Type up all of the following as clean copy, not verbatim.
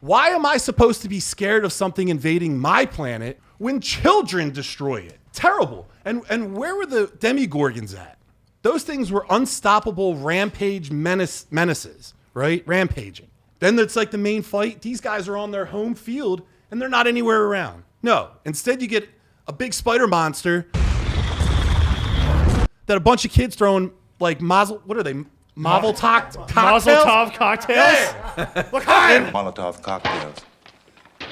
Why am I supposed to be scared of something invading my planet when children destroy it? Terrible. And where were the Demigorgons at? Those things were unstoppable rampage menaces, right? Rampaging. Then it's like the main fight. These guys are on their home field and they're not anywhere around. No. Instead, you get a big spider monster that a bunch of kids throwing like what are they? Molotov cocktails? Molotov cocktails? Yeah. Molotov cocktails.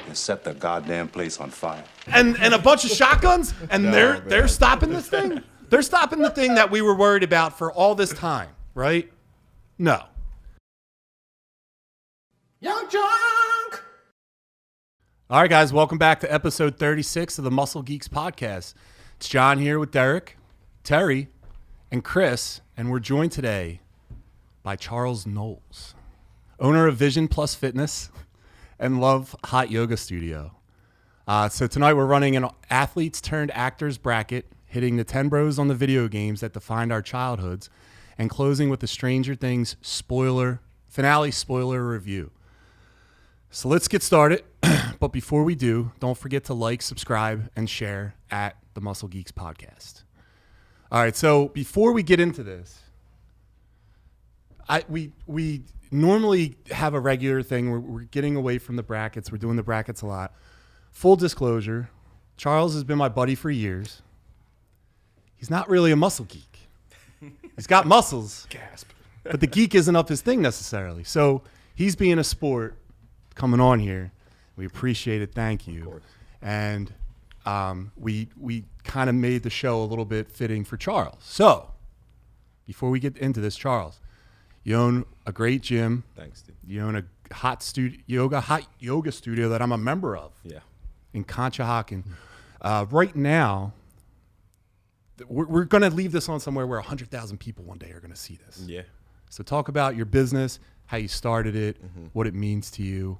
They set the goddamn place on fire. And a bunch of shotguns, and they're stopping this thing? They're stopping the thing that we were worried about for all this time, right? No. Young Junk! All right, guys, welcome back to episode 36 of the Muscle Geeks podcast. It's John here with Derek, Terry, and Chris, and we're joined today by Charles Knowles, owner of Vision Plus Fitness and Love Hot Yoga Studio. So tonight we're running an athletes turned actors bracket, hitting the Nintenbros on the video games that defined our childhoods, and closing with the Stranger Things finale spoiler review. So let's get started. But before we do, don't forget to like, subscribe, and share at the Muscle Geeks podcast. All right, so before we get into this, we normally have a regular thing. We're getting away from the brackets. We're doing the brackets a lot. Full disclosure, Charles has been my buddy for years. He's not really a muscle geek. He's got muscles. Gasp. But the geek isn't up his thing necessarily. So he's being a sport coming on here. We appreciate it. Thank you. And we kind of made the show a little bit fitting for Charles. So before we get into this, Charles, you own a great gym. Thanks, dude. You own a hot yoga studio that I'm a member of. Yeah. In Conshohocken. Right now, we're going to leave this on somewhere where 100,000 people one day are going to see this. Yeah. So talk about your business, how you started it, what it means to you,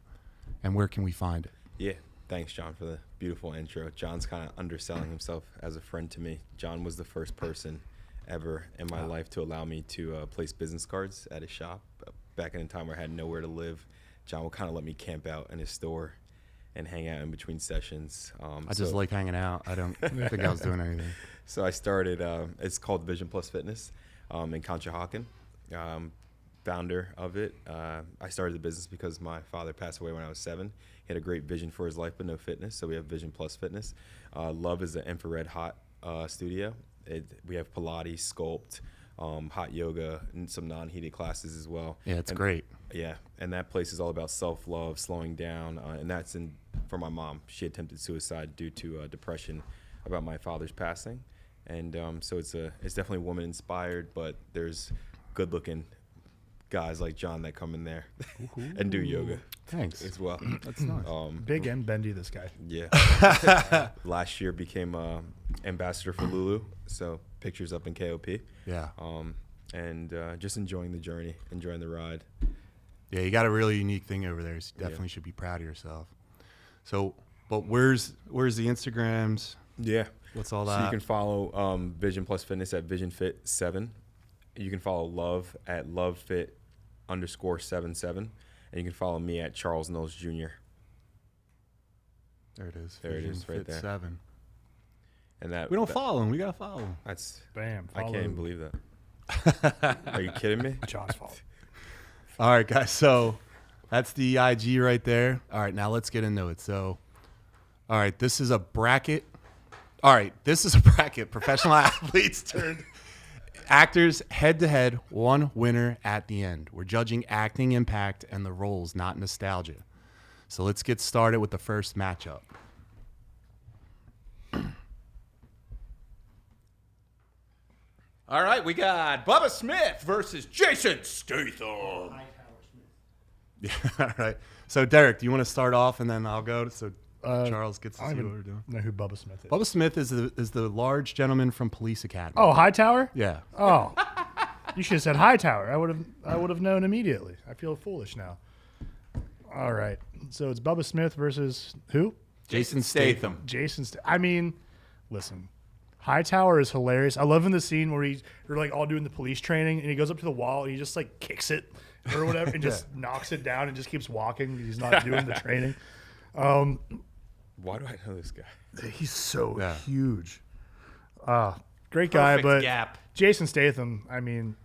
and where can we find it? Yeah. Thanks, John, for the beautiful intro. John's kind of underselling himself as a friend to me. John was the first person ever in my life to allow me to place business cards at his shop. Back in a time where I had nowhere to live, John would kind of let me camp out in his store and hang out in between sessions. I just like hanging out. I don't think I was doing anything. So I started, it's called Vision Plus Fitness in Conshohocken. Founder of it. I started the business because my father passed away when I was 7. He had a great vision for his life, but no fitness. So we have Vision Plus Fitness. Love is an infrared hot studio. We have Pilates, Sculpt, hot yoga, and some non-heated classes as well. Yeah, it's great. Yeah, and that place is all about self-love, slowing down, and that's for my mom. She attempted suicide due to depression about my father's passing, and so it's definitely woman-inspired, but there's good-looking guys like John that come in there and do yoga. Thanks. As well. That's nice. Big and bendy, this guy. Yeah. Last year became ambassador for Lulu, so pictures up in KOP. Yeah. And just enjoying the journey, enjoying the ride. Yeah, you got a really unique thing over there. So you definitely should be proud of yourself. So, but where's the Instagrams? Yeah. What's all that? So you can follow Vision Plus Fitness at VisionFit7. You can follow Love at LoveFit_77. And you can follow me at Charles Knowles Jr. There it is. There it is, right there. 7. And that We don't follow him. We got to follow him. That's Bam. I can't follow. even believe that. Are you kidding me? John's fault. All right, guys. So that's the IG right there. All right, now let's get into it. So, all right, this is a bracket. Professional athletes turned actors head-to-head, one winner at the end. We're judging acting impact and the roles, not nostalgia. So let's get started with the first matchup. All right, we got Bubba Smith versus Jason Statham. Yeah, all right. So, Derek, do you want to start off and then I'll go? So Charles gets to I see don't what we're doing. know who Bubba Smith is. Bubba Smith is the large gentleman from Police Academy. Oh, Hightower? Yeah. Oh. You should have said Hightower. I would have known immediately. I feel foolish now. All right. So it's Bubba Smith versus who? Jason Statham. I mean, listen. Hightower is hilarious. I love in the scene where they're like all doing the police training and he goes up to the wall and he just like kicks it or whatever, and just knocks it down and just keeps walking. He's not doing the training. Why do I know this guy? He's so huge. Great guy, Perfect but gap. Jason Statham, I mean,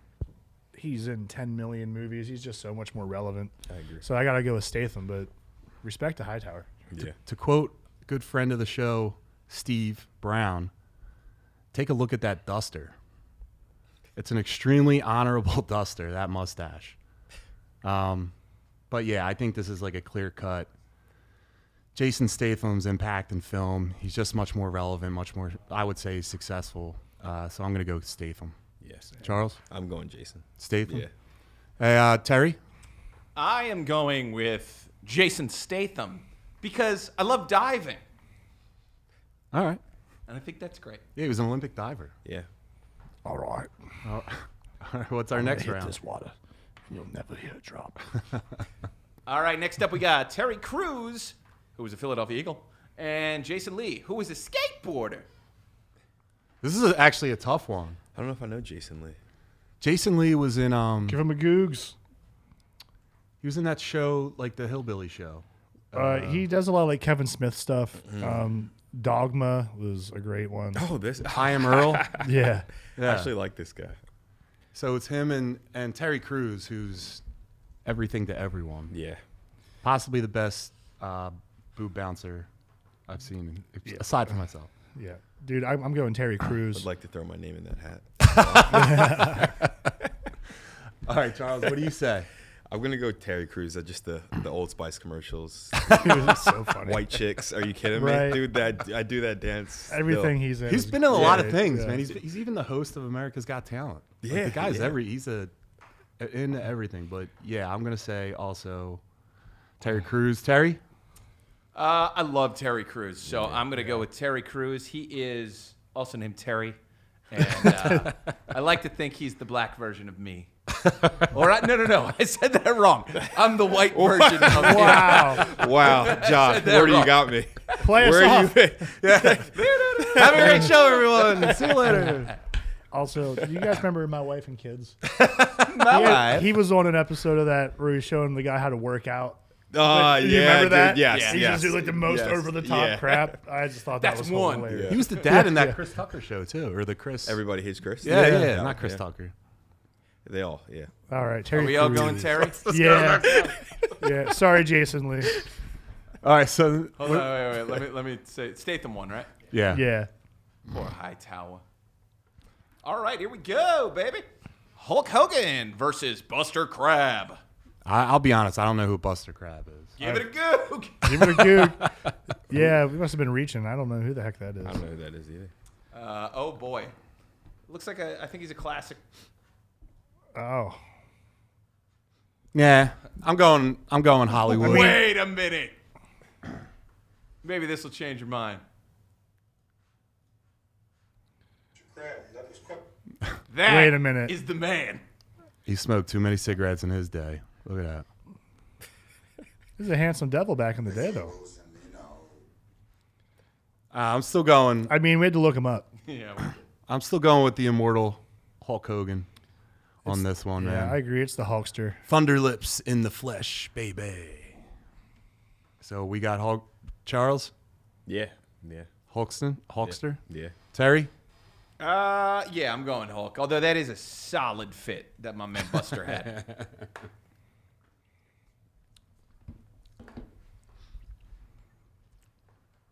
he's in 10 million movies. He's just so much more relevant. I agree. So I got to go with Statham, but respect to Hightower. Yeah. To quote a good friend of the show, Steve Brown, take a look at that duster. It's an extremely honorable duster, that mustache. But yeah, I think this is like a clear cut. Jason Statham's impact in film, he's just much more relevant, much more, I would say, successful. So I'm going to go with Statham. Yes. Charles? I'm going Jason. Statham? Yeah. Hey, Terry? I am going with Jason Statham because I love diving, All right. and I think that's great. Yeah, he was an Olympic diver. Yeah. All right. All right, what's our next Hit round? this water. You'll never hear it drop. All right, next up we got Terry Crews, who was a Philadelphia Eagle, and Jason Lee, who was a skateboarder. This is actually a tough one. I don't know if I know Jason Lee. Jason Lee was in Give him a googs. he was in that show, like the Hillbilly show. He does a lot of like Kevin Smith stuff. Dogma was a great one. Oh, this. I Am Earl. Yeah. I actually like this guy. So it's him and Terry Crews, who's everything to everyone. Yeah. Possibly the best boob bouncer I've seen, aside from myself. Yeah. Dude, I'm going Terry Crews. I'd like to throw my name in that hat. All right, Charles, what do you say? I'm going to go Terry Crews. Just the Old Spice commercials. Dude, it's so funny. White chicks. Are you kidding Right. me? Dude, I do that dance. Everything he's in. He's is been in a lot of great. things, Yeah. man. He's even the host of America's Got Talent. Like, Yeah, the guy's yeah. he's into everything. But yeah, I'm gonna say also Terry Crews. Terry? I love Terry Crews, so I'm going to go with Terry Crews. He is also named Terry, and I like to think he's the black version of me. No, I said that wrong. I'm the white version of him. Wow. Wow, John, where do you got me? Play us Where are off. you? Have a great show, everyone. See you later. Also, do you guys remember My Wife and Kids? My He was on an episode of that where he was showing the guy how to work out. Oh, You yeah, remember that? dude. Yes, He yes. just do like the most Yes. over the top Yeah. crap. I just thought that That's was one. hilarious. He was the dad in that Chris Tucker show too, or the Chris. Everybody hates Chris. Yeah, not Chris Tucker. They all, yeah. All right, Terry. Are we all Crews. going Terry? Yeah. Yeah. Sorry, Jason Lee. All right, so Hold on, wait. Let me say Statham one, right? yeah, Yeah. Poor Hightower. All right, here we go, baby. Hulk Hogan versus Buster Crab. I'll be honest, I don't know who Buster Crab is. Give it a go. Give it a goog. Yeah, we must have been reaching. I don't know who the heck that is. I don't know who that is either. Oh boy, looks like I think he's a classic. Oh. Yeah, I'm going Hollywood. Wait a minute. Maybe this will change your mind. That Wait a minute. is the man. He smoked too many cigarettes in his day. Look at that. He was a handsome devil back in the day, though. I'm still going. I mean, we had to look him up. Yeah. I'm still going with the immortal Hulk Hogan on this one, Yeah, man. I agree. It's the Hulkster. Thunder lips in the flesh, baby. So we got Hulk. Charles, Yeah, yeah, Hulkster, yeah. Terry. Yeah, I'm going Hulk. Although that is a solid fit that my man Buster had.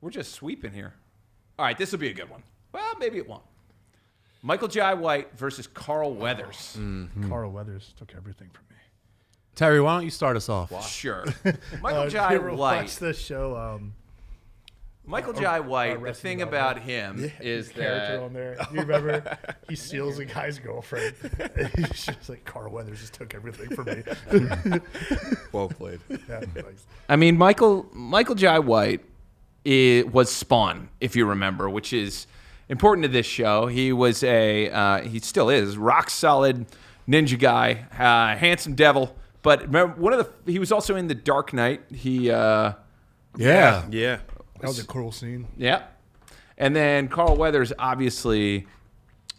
We're just sweeping here. All right, this will be a good one. Well, maybe it won't. Michael Jai White versus Carl Weathers. Carl Weathers took everything from me. Terry, why don't you start us off? Sure. Michael Did Jai you ever White. watch this show? Michael Jai White, the Arrested thing Development. about him is Character that on there. You remember? He steals a guy's girlfriend. He's just like, Carl Weathers just took everything from me. Well played. Yeah, like, I mean, Michael Jai White was Spawn, if you remember, which is important to this show. He was he still is, rock solid ninja guy, handsome devil. But remember, he was also in The Dark Knight. Yeah. Yeah. that was a cool scene. Yeah. And then Carl Weathers obviously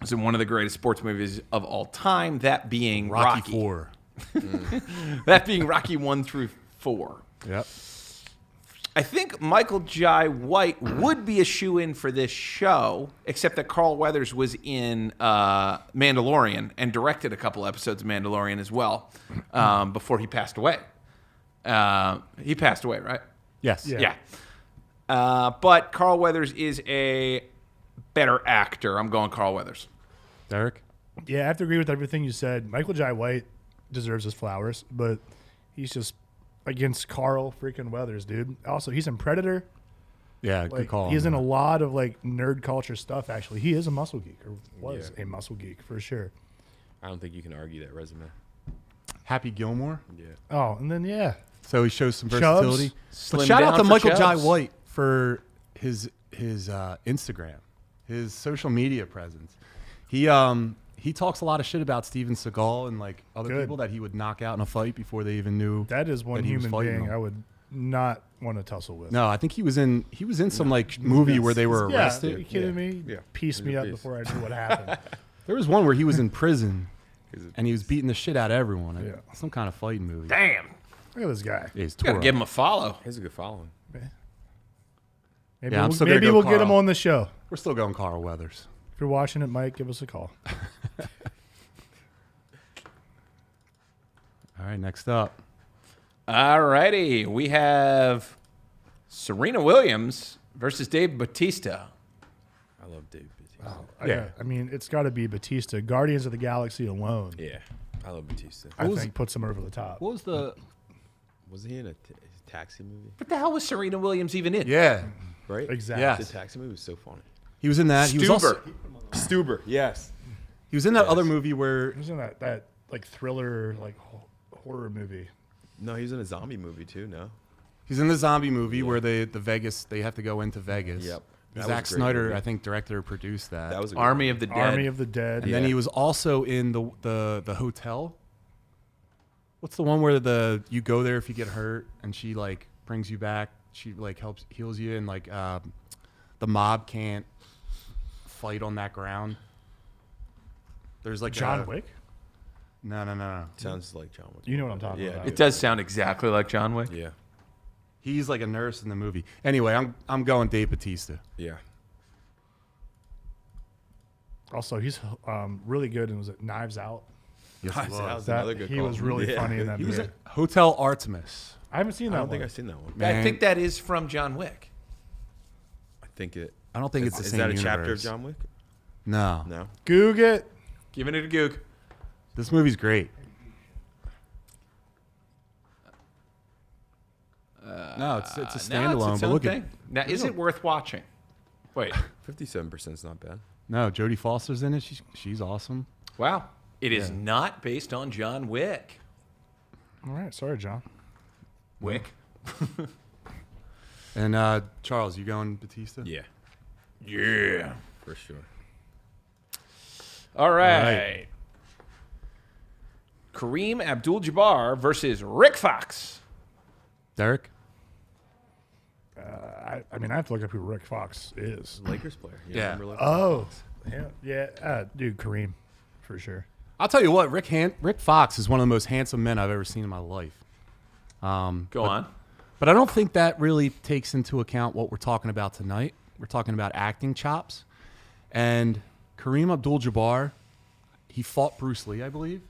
was in one of the greatest sports movies of all time, that being Rocky IV. That being Rocky 1 through 4. Yep. I think Michael Jai White would be a shoo-in for this show, except that Carl Weathers was in Mandalorian and directed a couple episodes of Mandalorian as well before he passed away. He passed away, right? Yes. Yeah. But Carl Weathers is a better actor. I'm going Carl Weathers. Derek? Yeah, I have to agree with everything you said. Michael Jai White deserves his flowers, but he's just against Carl freaking Weathers, dude. Also, he's in Predator. Yeah, good Like, call. he's on in a that. lot of like nerd culture stuff. Actually, he is a muscle geek, or was Yeah. a muscle geek for sure. I don't think you can argue that resume. Happy Gilmore. Yeah. Oh, and then yeah, So he shows some Chubbs. versatility. But Slim shout out down to for Michael Jai Chubbs. White for his Instagram, his social media presence. He talks a lot of shit about Steven Seagal and like other Good. people that he would knock out in a fight before they even knew. that is one that he was human fighting being them. I would not want to tussle with. No, I think he was in some like movie where they were Yeah, are arrested. you kidding me? Yeah. Pieced me He's a up beast. before I knew what happened. There was one where he was in prison He's a and he was beating the shit out of everyone. Yeah. Some kind of fighting movie. Damn. Look at this guy. Yeah, he's Gotta tore give up. him a follow. He's a good following. Maybe Yeah, I'm we'll, still gonna maybe go we'll get Carl. him on the show. We're still going Carl Weathers. If you're watching it, Mike, give us a call. All right, next up. All righty. We have Serena Williams versus Dave Bautista. I love Dave Bautista. Yeah. I mean, it's got to be Bautista. Guardians of the Galaxy alone, Yeah, I love Bautista. I was- think, puts him over the top. What was the? Was he in a taxi movie? What the hell was Serena Williams even in? Yeah, Right? Exactly. Yeah. The taxi movie was so funny. he was in that. He was also, Stuber. Stuber, yes. he was in that other movie where He was in that like thriller, like horror movie. No, he was in a zombie movie too. No. he's in the zombie movie where the Vegas they have to go into Vegas. Yep. That was Zack a great Snyder, movie. I think, director or produced that. That was a good Army one. of the Dead. Army of the Dead. and then Yeah. he was also in the hotel. What's the one where you go there if you get hurt and she like brings you back? She like heals you and like the mob can't fight on that ground. There's like John Wick. No. Sounds like John Wick. You know what I'm talking Yeah, about. It does sound exactly like John Wick. Yeah. He's like a nurse in the movie. Anyway, I'm going Dave Bautista. Yeah. Also, he's really good. And was it Knives Out? Yes, That was That another good he call. was really Yeah. funny in that He was movie. at Hotel Artemis. I haven't seen I that don't one. think I've seen that one. I Man, think that is from John Wick. I think it. I don't think it's the Is same that a universe. chapter of John Wick? No. No. Goog it. Giving it a goog. This movie's great. No, it's a No, it's standalone. its But own look thing. at Now, is it worth watching? Wait. 57% is not bad. no, Jodie Foster's in it. She's awesome. Wow. It is not based on John Wick. All right. Sorry, John. Wick? And Charles, you going Batista? Yeah, Yeah. for sure. All right. right. Kareem Abdul-Jabbar versus Rick Fox. Derek? I mean, I have to look up who Rick Fox is. Lakers player. You Yeah. remember Lakers? Oh, dude, Kareem, for sure. I'll tell you what, Rick Fox is one of the most handsome men I've ever seen in my life. Go on. But I don't think that really takes into account what we're talking about tonight. We're talking about acting chops. And Kareem Abdul-Jabbar, he fought Bruce Lee, I believe.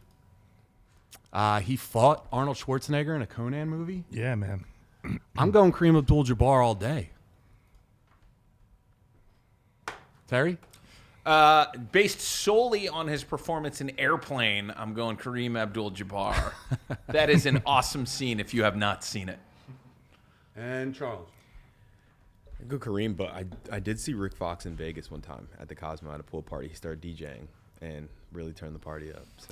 He fought Arnold Schwarzenegger in a Conan movie. Yeah, man. I'm going Kareem Abdul-Jabbar all day. Terry? Based solely on his performance in Airplane, I'm going Kareem Abdul-Jabbar. That is an awesome scene if you have not seen it. And Charles. I'd go Kareem, but I did see Rick Fox in Vegas one time at the Cosmo at a pool party. He started DJing and really turned the party up. So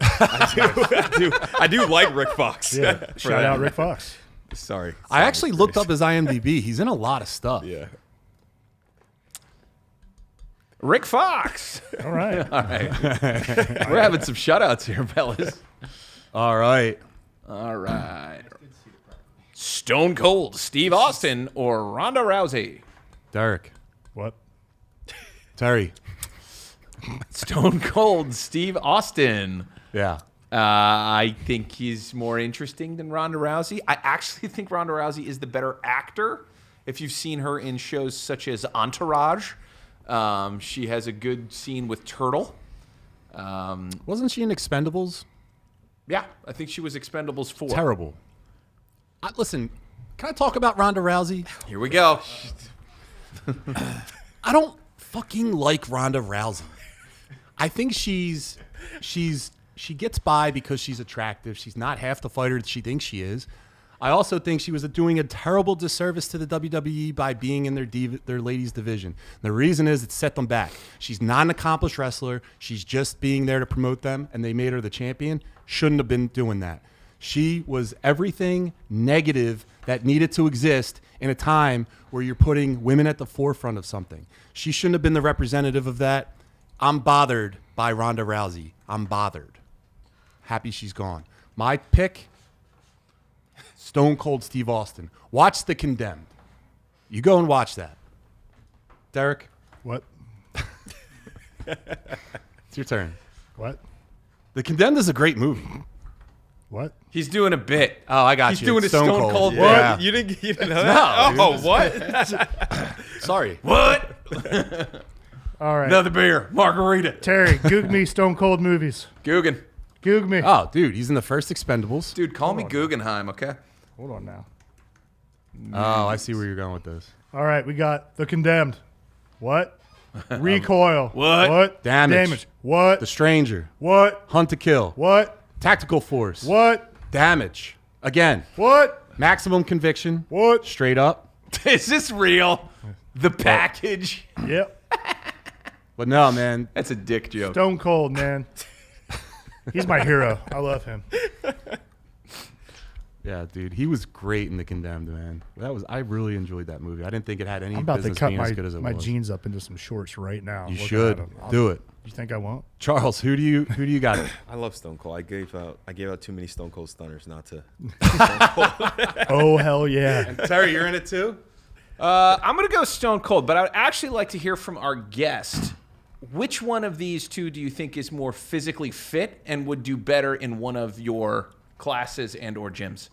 I do like Rick Fox. Yeah. For Shout that. out Rick Fox. Sorry. I actually looked up his IMDb. He's in a lot of stuff. Yeah. Rick Fox. All right. All right. We're having some shutouts here, fellas. All right. All right. Stone Cold Steve Austin or Ronda Rousey? Derek. What? Terry. Stone Cold Steve Austin. Yeah. I think he's more interesting than Ronda Rousey. I actually think Ronda Rousey is the better actor. If you've seen her in shows such as Entourage, she has a good scene with Turtle. Wasn't she in Expendables? Yeah, I think she was Expendables 4. Terrible. Listen, can I talk about Ronda Rousey? Here we go. I don't fucking like Ronda Rousey. I think she gets by because she's attractive. She's not half the fighter that she thinks she is. I also think she was doing a terrible disservice to the WWE by being in their ladies division. The reason is it set them back. She's not an accomplished wrestler. She's just being there to promote them, and they made her the champion. Shouldn't have been doing that. She was everything negative that needed to exist in a time where you're putting women at the forefront of something. She shouldn't have been the representative of that. I'm bothered by Ronda Rousey. I'm bothered. Happy she's gone. My pick, Stone Cold Steve Austin. Watch The Condemned. You go and watch that. Derek, What? it's your turn. What? The Condemned is a great movie. What? He's doing a bit. Oh, I got He's you. doing It's a Stone Cold bit. Yeah. You didn't know that? No, Oh, what? Sorry. What? All right. Another beer. Margarita. Terry, Goog me Stone Cold movies. Guggen. Goog me. Oh, dude, he's in the first Expendables. Dude, call me Guggenheim, okay? Hold on now. Oh, I see where you're going with this. All right, we got The Condemned. What? Recoil. What? What? Damage. What? The Stranger. What? Hunt to Kill. What? Tactical Force. What? Damage. Again. What? Maximum Conviction. What? Straight up. Is this real? The package? Yep. But no, man. That's a dick joke. Stone Cold, man. He's my hero. I love him. Yeah, dude, he was great in The Condemned, man. I really enjoyed that movie. I didn't think it had any I'm about to business cut being as good as it my was. jeans up into some shorts right now. You looking should at 'em. do it. You think I won't? Charles, who do you got? I love Stone Cold. I gave out too many Stone Cold stunners not to. Oh, hell yeah. Terry, you're in it too? I'm going to go Stone Cold, but I would actually like to hear from our guest. Which one of these two do you think is more physically fit and would do better in one of your classes and or gyms?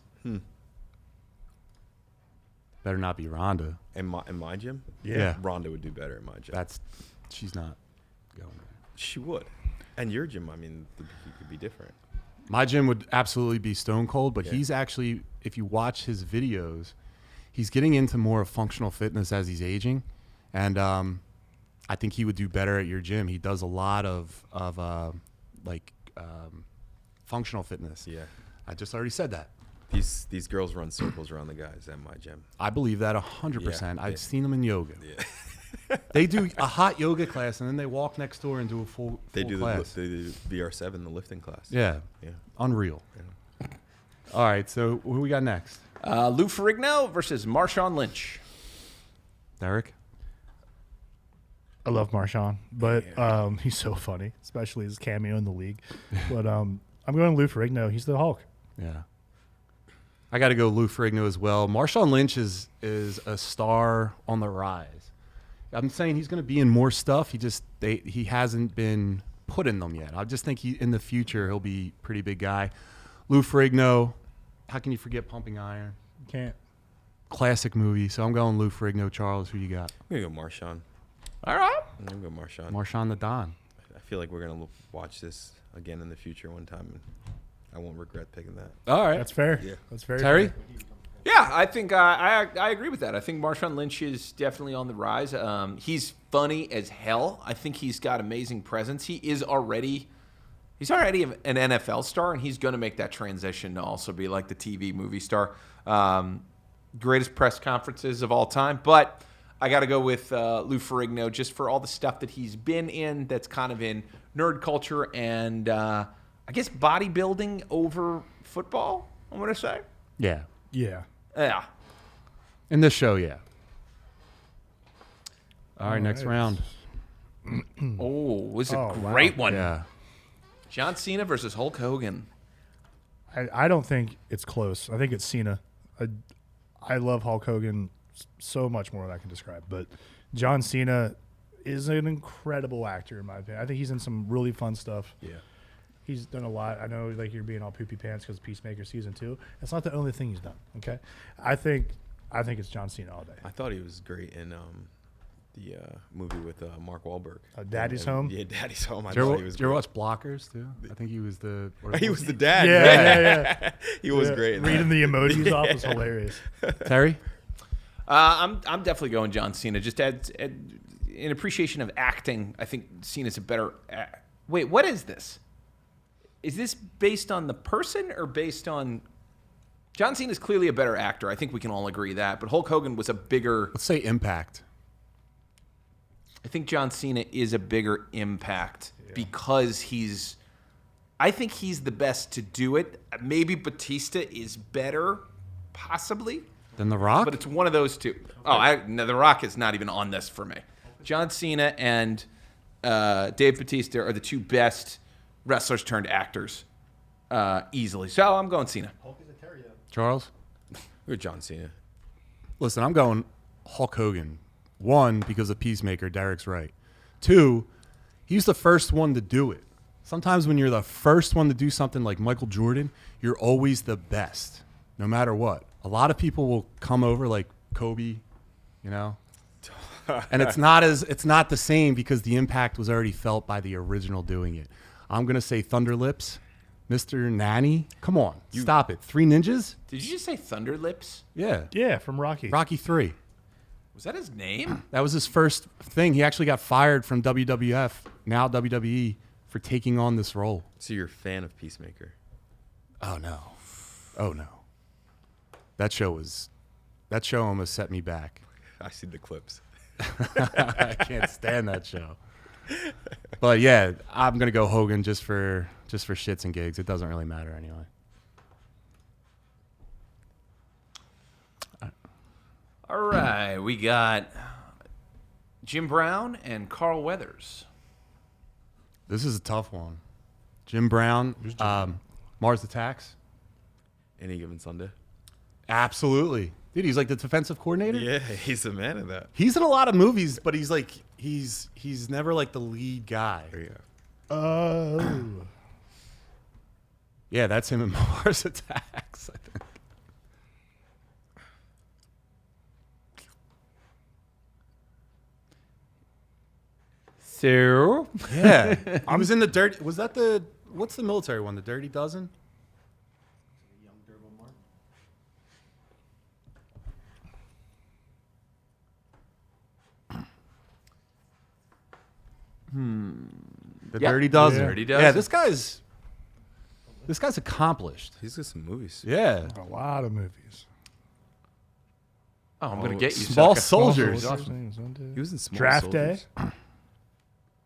Better not be Ronda. In my gym? Yeah. Ronda would do better in my gym. She's not going there. She would. And your gym, I mean, he could be different. My gym would absolutely be Stone Cold, but Yeah. he's actually, if you watch his videos, he's getting into more of functional fitness as he's aging, and I think he would do better at your gym. He does a lot of functional fitness. Yeah. I just already said that. These girls run circles around the guys at my gym. I believe that 100%. Yeah, I've yeah. seen them in yoga. Yeah. They do a hot yoga class, and then they walk next door and do a full They do class. they do VR7, the lifting class. Yeah. Yeah. Unreal. All right, so who we got next? Lou Ferrigno versus Marshawn Lynch. Derek? I love Marshawn, but he's so funny, especially his cameo in the league. But I'm going Lou Ferrigno. He's the Hulk. Yeah. I got to go Lou Ferrigno as well. Marshawn Lynch is a star on the rise. I'm saying he's going to be in more stuff. He hasn't been put in them yet. I just think in the future he'll be a pretty big guy. Lou Ferrigno, how can you forget Pumping Iron? Can't. Classic movie. So I'm going Lou Ferrigno. Charles, who you got? I'm going to go Marshawn. All right. I'm going to go Marshawn. Marshawn the Don. I feel like we're going to watch this again in the future one time, and I won't regret picking that. All right. That's fair. Yeah. That's very Terry? fair. Yeah, I think I agree with that. I think Marshawn Lynch is definitely on the rise. He's funny as hell. I think he's got amazing presence. He's already an NFL star, and he's going to make that transition to also be like the TV movie star. Greatest press conferences of all time. But I got to go with Lou Ferrigno just for all the stuff that he's been in that's kind of in nerd culture and I guess bodybuilding over football, I'm going to say. Yeah. Yeah. Yeah. In this show, yeah. All right, next right. round. Oh, it was a Oh, wow. great one. Yeah. John Cena versus Hulk Hogan. I don't think it's close. I think it's Cena. I love Hulk Hogan so much more than I can describe. But John Cena is an incredible actor, in my opinion. I think he's in some really fun stuff. Yeah. He's done a lot. I know, like, you're being all poopy pants because Peacemaker season 2. It's not the only thing he's done. Okay, I think it's John Cena all day. I thought he was great in the movie with Mark Wahlberg. Daddy's Home? Yeah, Daddy's Home. I Did thought he was you ever great. watch Blockers too? I think he was the. He was the dad. Yeah. He was great. In Reading that. the emojis off was hilarious. Terry. I'm definitely going John Cena. Just in appreciation of acting, I think Cena's a better. Wait, what is this? Is this based on the person or based on? John Cena's clearly a better actor. I think we can all agree that. But Hulk Hogan was a bigger. Let's say impact. I think John Cena is a bigger impact because I think he's the best to do it. Maybe Bautista is better, possibly. Then The Rock. But it's one of those two. Oh, no, The Rock is not even on this for me. John Cena and Dave Bautista are the two best wrestlers turned actors easily. So I'm going Cena. Charles. We're John Cena. Listen, I'm going Hulk Hogan. 1, because of Peacemaker, Derek's right. 2, he's the first one to do it. Sometimes when you're the first one to do something like Michael Jordan, you're always the best, no matter what. A lot of people will come over like Kobe, you know? And it's not the same because the impact was already felt by the original doing it. I'm going to say Thunder Lips, Mr. Nanny. Come on, stop it. 3 Ninjas? Did you just say Thunder Lips? Yeah. Yeah, from Rocky. Rocky 3. Was that his name? That was his first thing. He actually got fired from WWF, now WWE, for taking on this role. So you're a fan of Peacemaker? Oh no. That show almost set me back. I see the clips. I can't stand that show. But yeah, I'm gonna go Hogan just for shits and gigs. It doesn't really matter anyway. All right, we got Jim Brown and Carl Weathers. This is a tough one. Jim Brown, Mars Attacks. Any Given Sunday? Absolutely. Dude, he's like the defensive coordinator. Yeah, he's a man of that. He's in a lot of movies, but he's never like the lead guy. Yeah. Oh. Yeah, that's him in Mars Attacks, I think. So Yeah. I was in the Dirty. Was that what's the military one? The Dirty Dozen? The Yeah. Dirty Dozen. Dirty Dozen. Yeah, this guy's accomplished. He's got some movies. Yeah. A lot of movies. Oh, I'm gonna get you. Small sucker. Soldiers. He was in Small Draft Soldiers. Day.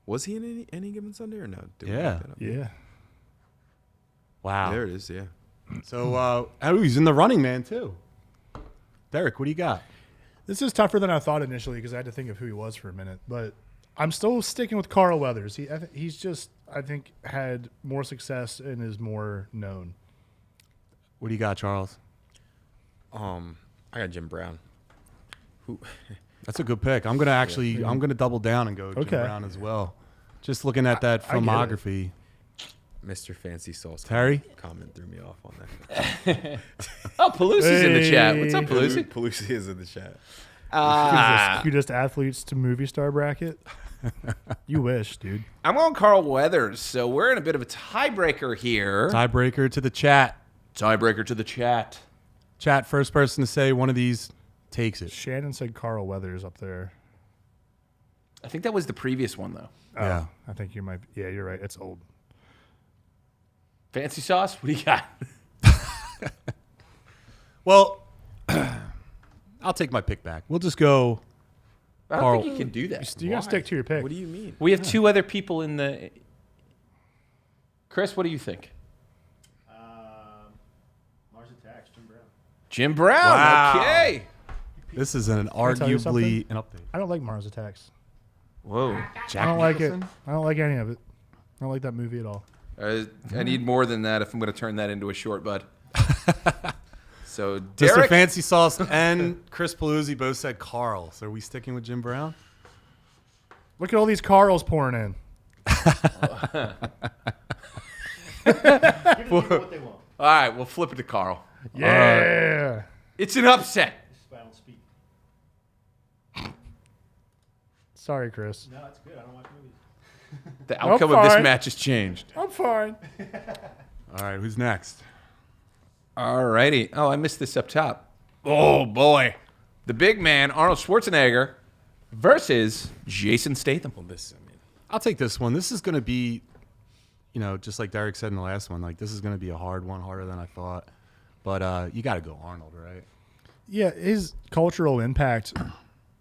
Was he in any Given Sunday or no? Did we Yeah. look that up? Yeah. Wow. There it is, yeah. So he's in The Running Man too. Derek, what do you got? This is tougher than I thought initially because I had to think of who he was for a minute, but I'm still sticking with Carl Weathers. He's just, I think, had more success and is more known. What do you got, Charles? I got Jim Brown. Who? That's a good pick. I'm gonna double down and go Jim Okay. Brown as well. Just looking at that I get it. filmography. Mr. Fancy Sauce. Terry? Comment threw me off on that. Oh, Pelusie's in the chat. What's up, Pelusie? Pelusi is in the chat. Cutest athletes to movie star bracket. You wish, dude. I'm on Carl Weathers, so we're in a bit of a tiebreaker here. Tiebreaker to the chat. Tiebreaker to the chat. Chat, first person to say one of these takes it. Shannon said Carl Weathers up there. I think that was the previous one, though. Yeah. I think you might. Yeah, you're right. It's old. Fancy Sauce, what do you got? Well, I'll take my pick back. We'll just go. I don't Carl. think you can do that. You gotta stick to your pick. What do you mean? We have two other people in the. Chris, what do you think? Mars Attacks, Jim Brown. Jim Brown. Wow. Okay. This is an I tell you arguably an update. I don't like Mars Attacks. Whoa. Jack I don't like it. Nicholson? I don't like any of it. I don't like that movie at all. I need more than that if I'm going to turn that into a short, bud. So, Mr. Derek. Fancy Sauce and Chris Paluzzi both said Carl. So are we sticking with Jim Brown? Look at all these Carls pouring in. Give the people what they want. All right, we'll flip it to Carl. Yeah. It's an upset. This is why I don't speak. Sorry, Chris. No, it's good. I don't watch movies. The outcome of this fine. match has changed. I'm fine. All right, who's next? All righty. Oh, I missed this up top. Oh, boy. The big man, Arnold Schwarzenegger, versus Jason Statham. Well, I'll take this one. This is going to be, just like Derek said in the last one, like this is going to be a hard one, harder than I thought. But you got to go Arnold, right? Yeah, his cultural impact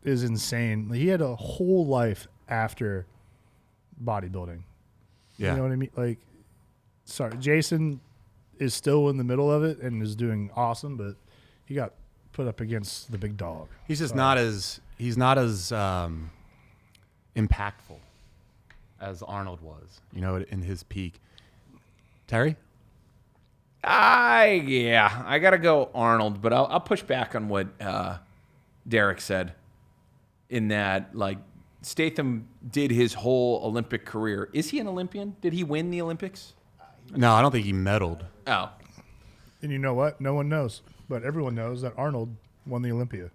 is insane. He had a whole life after bodybuilding. Yeah. You know what I mean? Like, sorry, Jason is still in the middle of it and is doing awesome, but he got put up against the big dog. He's just not as impactful as Arnold was, in his peak. Terry? I got to go Arnold, but I'll push back on what Derek said in that, like, Statham did his whole Olympic career. Is he an Olympian? Did he win the Olympics? No, I don't think he medaled. Oh. And you know what? No one knows, but everyone knows that Arnold won the Olympia.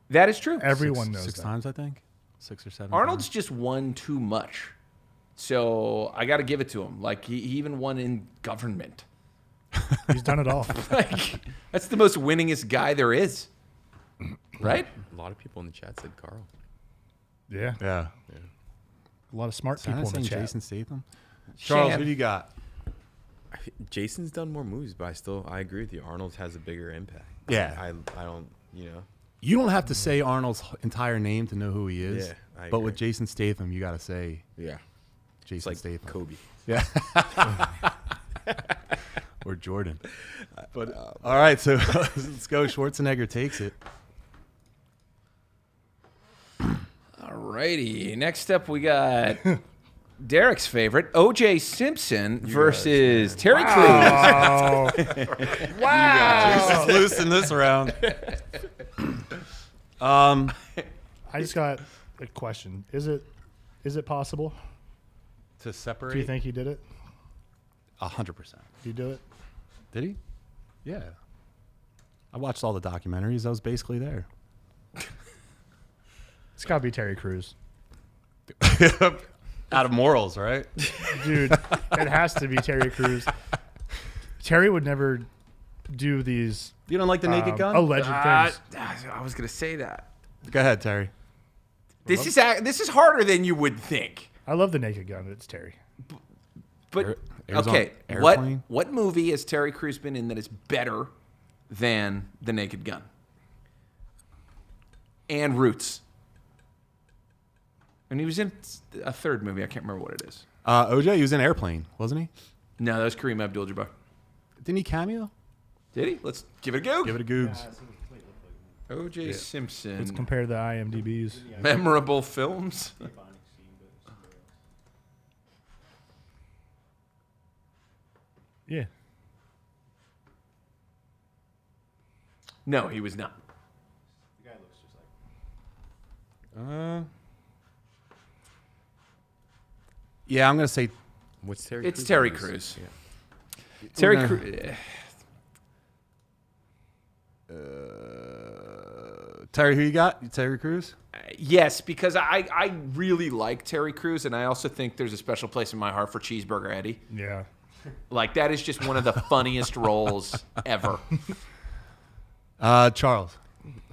That is true. Everyone knows Six that. times, I think. 6 or 7 Arnold's times. just won too much. So I got to give it to him. Like, he even won in government. He's done it all. Like, that's the most winningest guy there is. Right? A lot of people in the chat said Carl. Yeah. Yeah. A lot of smart Am I people in the saying chat. Jason Statham? Charles, Shan. who do you got? Jason's done more movies, but I agree with you. Arnold has a bigger impact. Yeah. I don't, You don't have to say Arnold's entire name to know who he is. Yeah, I but with agree. Jason Statham, you got to say yeah. Jason It's like Statham. Kobe. Yeah. Or Jordan. But all right, so let's go. Schwarzenegger takes it. Alrighty. Next up, we got Derek's favorite, O.J. Simpson versus Terry Crews. Oh, Wow. Loose in this round. I just got a question. Is it possible? To separate. Do you think he did it? 100%. Did he do it? Did he? Yeah. I watched all the documentaries. I was basically there. It's got to be Terry Crews. Out of morals, right? Dude, it has to be Terry Crews. Terry would never do these You don't like the Naked Gun? alleged things. I was going to say that. Go ahead, Terry. This is harder than you would think. I love the Naked Gun. It's Terry. But Airs on okay, Airplane? what movie has Terry Crews been in that is better than The Naked Gun? And Roots. And he was in a third movie. I can't remember what it is. OJ, he was in Airplane, wasn't he? No, that was Kareem Abdul-Jabbar. Didn't he cameo? Did he? Let's give it a go. Give it a googs. O.J. Simpson. Let's compare the IMDb's. Memorable films. Yeah. No, he was not. The guy looks just like. Yeah, I'm gonna say What's Terry? It's Crews Terry on this? Crews. Yeah. Terry gonna- Crews. Terry. Who you got? Terry Crews. Yes, because I really like Terry Crews, and I also think there's a special place in my heart for Cheeseburger Eddie. Yeah. Like, that is just one of the funniest roles ever. Charles.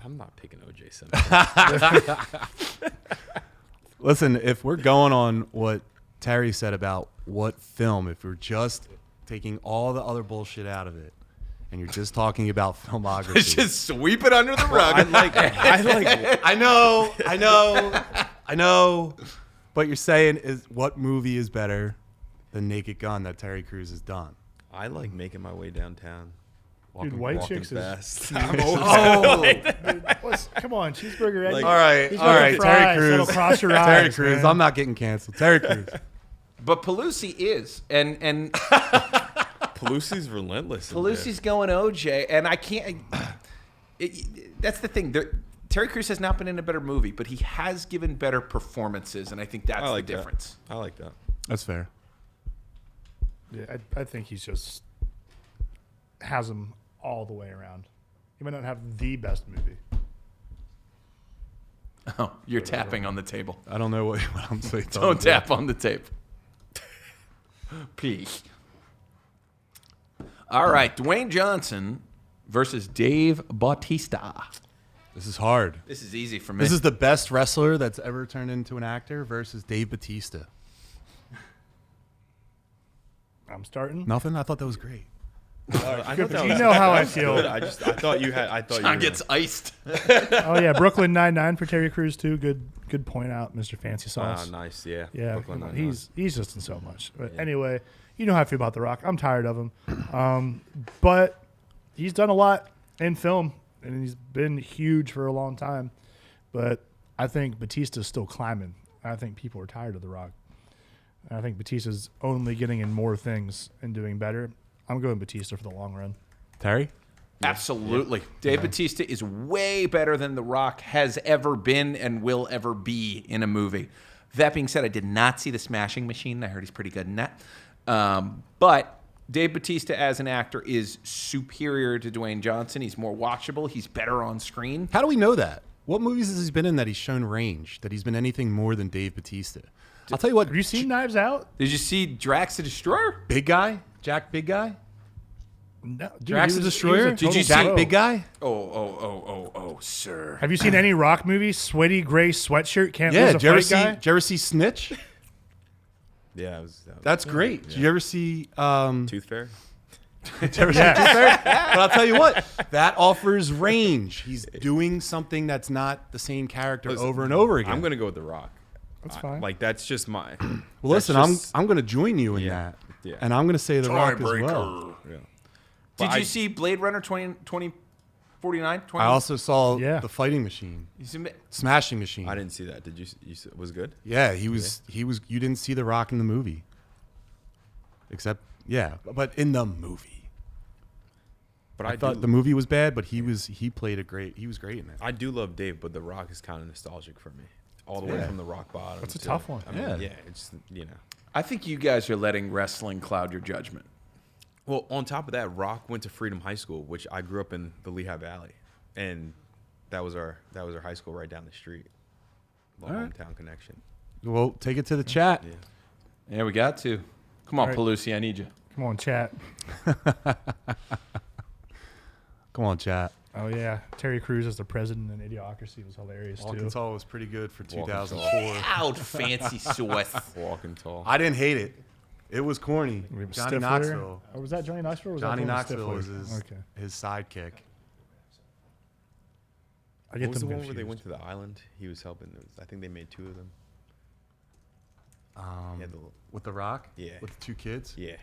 I'm not picking OJ Simpson. Listen, if we're going on what Terry said about what film, if we're just taking all the other bullshit out of it, and you're just talking about filmography, Just sweep it under the rug. I know. But you're saying is what movie is better than Naked Gun that Terry Crews has done? I like making my way downtown. Dude, White walking Chicks is. fast. Oh, Come on, Cheeseburger Eddie. Like- all right, He's all got the right, fries Terry that'll Crews. cross your Terry eyes, Crews. man. I'm not getting canceled. Terry Crews. But Pelosi is. And Pelusi's relentless. in Pelusi's going OJ, and I can't. That's the thing. Terry Crews has not been in a better movie, but he has given better performances, and I think that's I like the that. difference. I like that. That's fair. Yeah, I think he's just has him all the way around. He might not have the best movie. Oh, you're tapping on the table. I don't know what I'm saying. Don't tap on the tape. Please. All right, Dwayne Johnson versus Dave Bautista. This is hard. This is easy for me. This is the best wrestler that's ever turned into an actor versus Dave Bautista. I'm starting. Nothing? I thought that was great. I thought that You was- know how I that was feel. good. I thought you had. I thought John you gets iced. Oh yeah, Brooklyn Nine-Nine for Terry Crews too. Good point out, Mr. Fancy Sauce. nice. Yeah. Yeah, Brooklyn come on. Nine-Nine. He's just in so much. But anyway, you know how I feel about The Rock. I'm tired of him. But he's done a lot in film, and he's been huge for a long time. But I think Batista's still climbing. I think people are tired of The Rock. And I think Batista's only getting in more things and doing better. I'm going Bautista for the long run. Terry? Absolutely. Dave Bautista is way better than The Rock has ever been and will ever be in a movie. That being said, I did not see The Smashing Machine. I heard he's pretty good in that. But Dave Bautista as an actor is superior to Dwayne Johnson. He's more watchable. He's better on screen. How do we know that? What movies has he been in that he's shown range, that he's been anything more than Dave Bautista? I'll tell you what. Have you seen Knives Out? Did you see Drax the Destroyer? Big Guy? Jack Big Guy? No. Dude, Drax he the was- Destroyer? he was in Did you Total Jack Show. Big Guy? Oh, sir. Have you seen any Rock movies? Sweaty gray sweatshirt can't Yeah, lose a did you ever fight see, guy. did you ever see Snitch? Yeah, it was, that was That's great. Did you ever see Tooth Fairy. Did you ever see Tooth Fairy? But I'll tell you what, that offers range. He's doing something that's not the same character Listen, over and over again. I'm gonna go with The Rock. That's fine. Like that's just my. Well, that's listen, just- I'm going to join you in Yeah, that. yeah. And I'm going to say The Rock as well. Yeah. Did But you see Blade Runner 2049? I also saw Yeah. The Fighting Machine, You see- Smashing Machine. I didn't see that. Did you? Was it good? Yeah, he was. You didn't see The Rock in the movie, but in the movie. But I thought the movie was bad, but he was great in it. I do love Dave, but The Rock is kind of nostalgic for me. All the way Yeah. from the rock bottom. That's a to- tough one. I mean, Yeah. yeah. It's I think you guys are letting wrestling cloud your judgment. Well, on top of that, Rock went to Freedom High School, which I grew up in the Lehigh Valley, and that was our high school right down the street. The All right. hometown connection. Well, take it to the chat. Yeah, we got to. Come on, All right. Pelusi, I need you. Come on, chat. Come on, chat. Oh yeah, Terry Crews as the president in Idiocracy was hilarious too. Arkansas was pretty good for Walking 2004. Out fancy sauce. Walking tall. I didn't hate it. It was corny. We have Johnny Stifler. Knoxville. Oh, was that Johnny Knoxville? Or was Johnny that Tony Knoxville Stifler? was his Okay. sidekick. I get What was the them one where they confused. went to the island? He was helping. I think they made 2 of them. Yeah, With The Rock? Yeah. With the 2 kids? Yeah.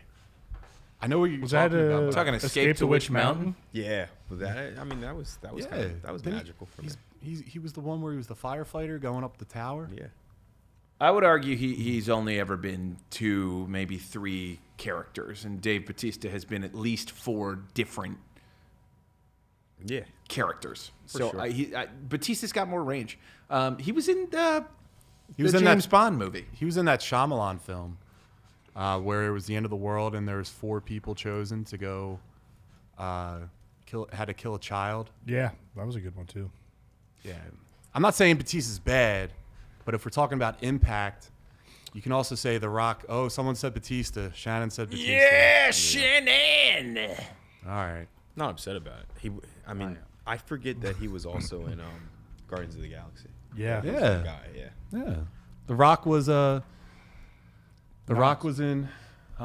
I know what you're Was that talking about. but- Talking Escape to Witch Mountain? Yeah. But that. I mean, that was Yeah. that was Didn't he- magical for me. He was the one where he was the firefighter going up the tower. Yeah. I would argue he's only ever been 2, maybe 3 characters, and Dave Bautista has been at least 4 different Yeah. characters. For So sure. Bautista's got more range. He was in the was the in that- James Bond movie. He was in that Shyamalan film where it was the end of the world and there was 4 people chosen to go had to kill a child. Yeah, that was a good one too. Yeah. I'm not saying Batista's bad, but if we're talking about impact, you can also say The Rock. Oh, someone said Batista. Shannon said Batista. Yeah, Shannon. All right. Not upset about it. I forget that he was also in Guardians of the Galaxy. Yeah. He was Yeah. that guy. Yeah. Yeah. The Rock was Rock was in.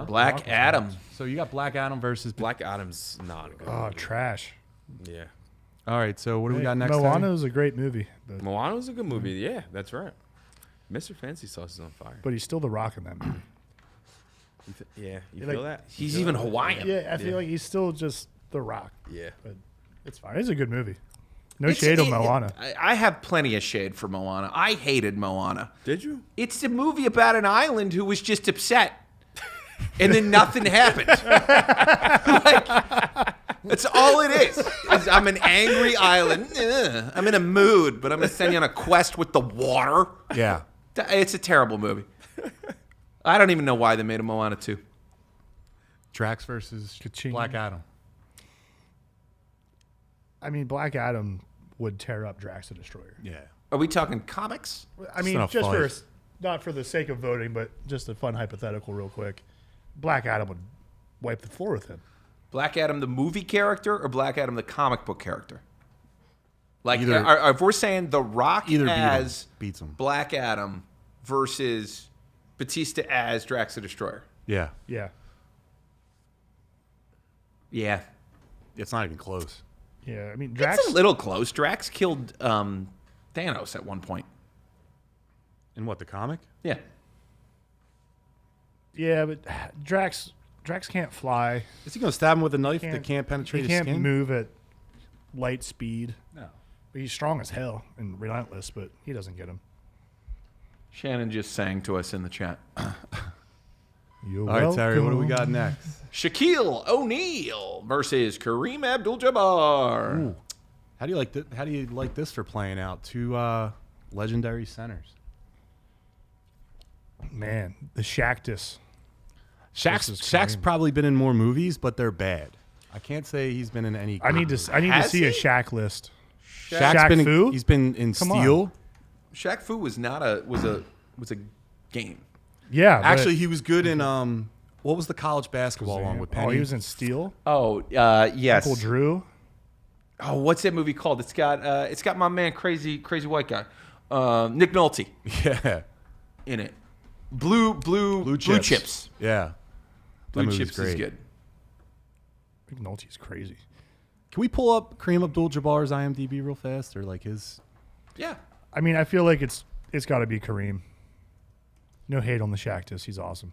Black Adam. So you got Black Adam versus. Black Adam's not a good. Oh, movie. trash. Yeah. All right. So what do we Hey, got next? Moana Terry? was a great movie, but, Moana was a good movie. Yeah, that's right. Mr. Fancy Sauce is on fire. but he's still the Rock in that movie. You Yeah, feel like- that? He's You feel even that? Hawaiian. Yeah, I feel like he's still just the Rock, Yeah. but it's fine. It's a good movie. No shade on Moana. I have plenty of shade for Moana. I hated Moana. Did you? It's a movie about an island who was just upset, and then nothing happened. That's all it is. I'm an angry island. I'm in a mood, but I'm gonna send you on a quest with the water. Yeah. It's a terrible movie. I don't even know why they made a Moana 2. Drax versus Ka-ching. Black Adam. I mean, Black Adam would tear up Drax the Destroyer. Yeah. Are we talking comics? I mean, not a just fight. not for the sake of voting, but just a fun hypothetical, real quick. Black Adam would wipe the floor with him. Black Adam, the movie character, or Black Adam, the comic book character? Like, Either- if we're saying The Rock Either as beats him. Black Adam versus Bautista as Drax the Destroyer. Yeah. Yeah, Yeah. It's not even close. yeah. I mean, Drax. It's a little close. Drax killed Thanos at one point. In what, the comic? Yeah. Yeah, but Drax can't fly. Is he going to stab him with a knife that can't penetrate He his can't skin? move at light speed. No. But he's strong as hell and relentless, but he doesn't get him. Shannon just sang to us in the chat. You're All right, Terry, what do we welcome. got next? Shaquille O'Neal versus Kareem Abdul-Jabbar. How do you like this for playing out? Two legendary centers. Man, the Shactus. Shaq's Versus Kareem. probably been in more movies, but they're bad. I can't say he's been in any. I need to Has see a he? Shaq list. Shaq's Shaq been. Fu? He's been in Come on. Steel. Shaq Fu was not a was a game. Yeah, but- Actually, he was good in what was the college basketball one with Penny? Oh, he was in Steel. Oh, yes. Uncle Drew. Oh, what's that movie called? It's got my man, crazy white guy, Nick Nolte Yeah, in it. Blue chips. Yeah, Blue movie's chips is great. good. McNulty's crazy. Can we pull up Kareem Abdul-Jabbar's IMDb real fast, or like his? Yeah. I mean, I feel like it's got to be Kareem. No hate on the Shactus. He's awesome.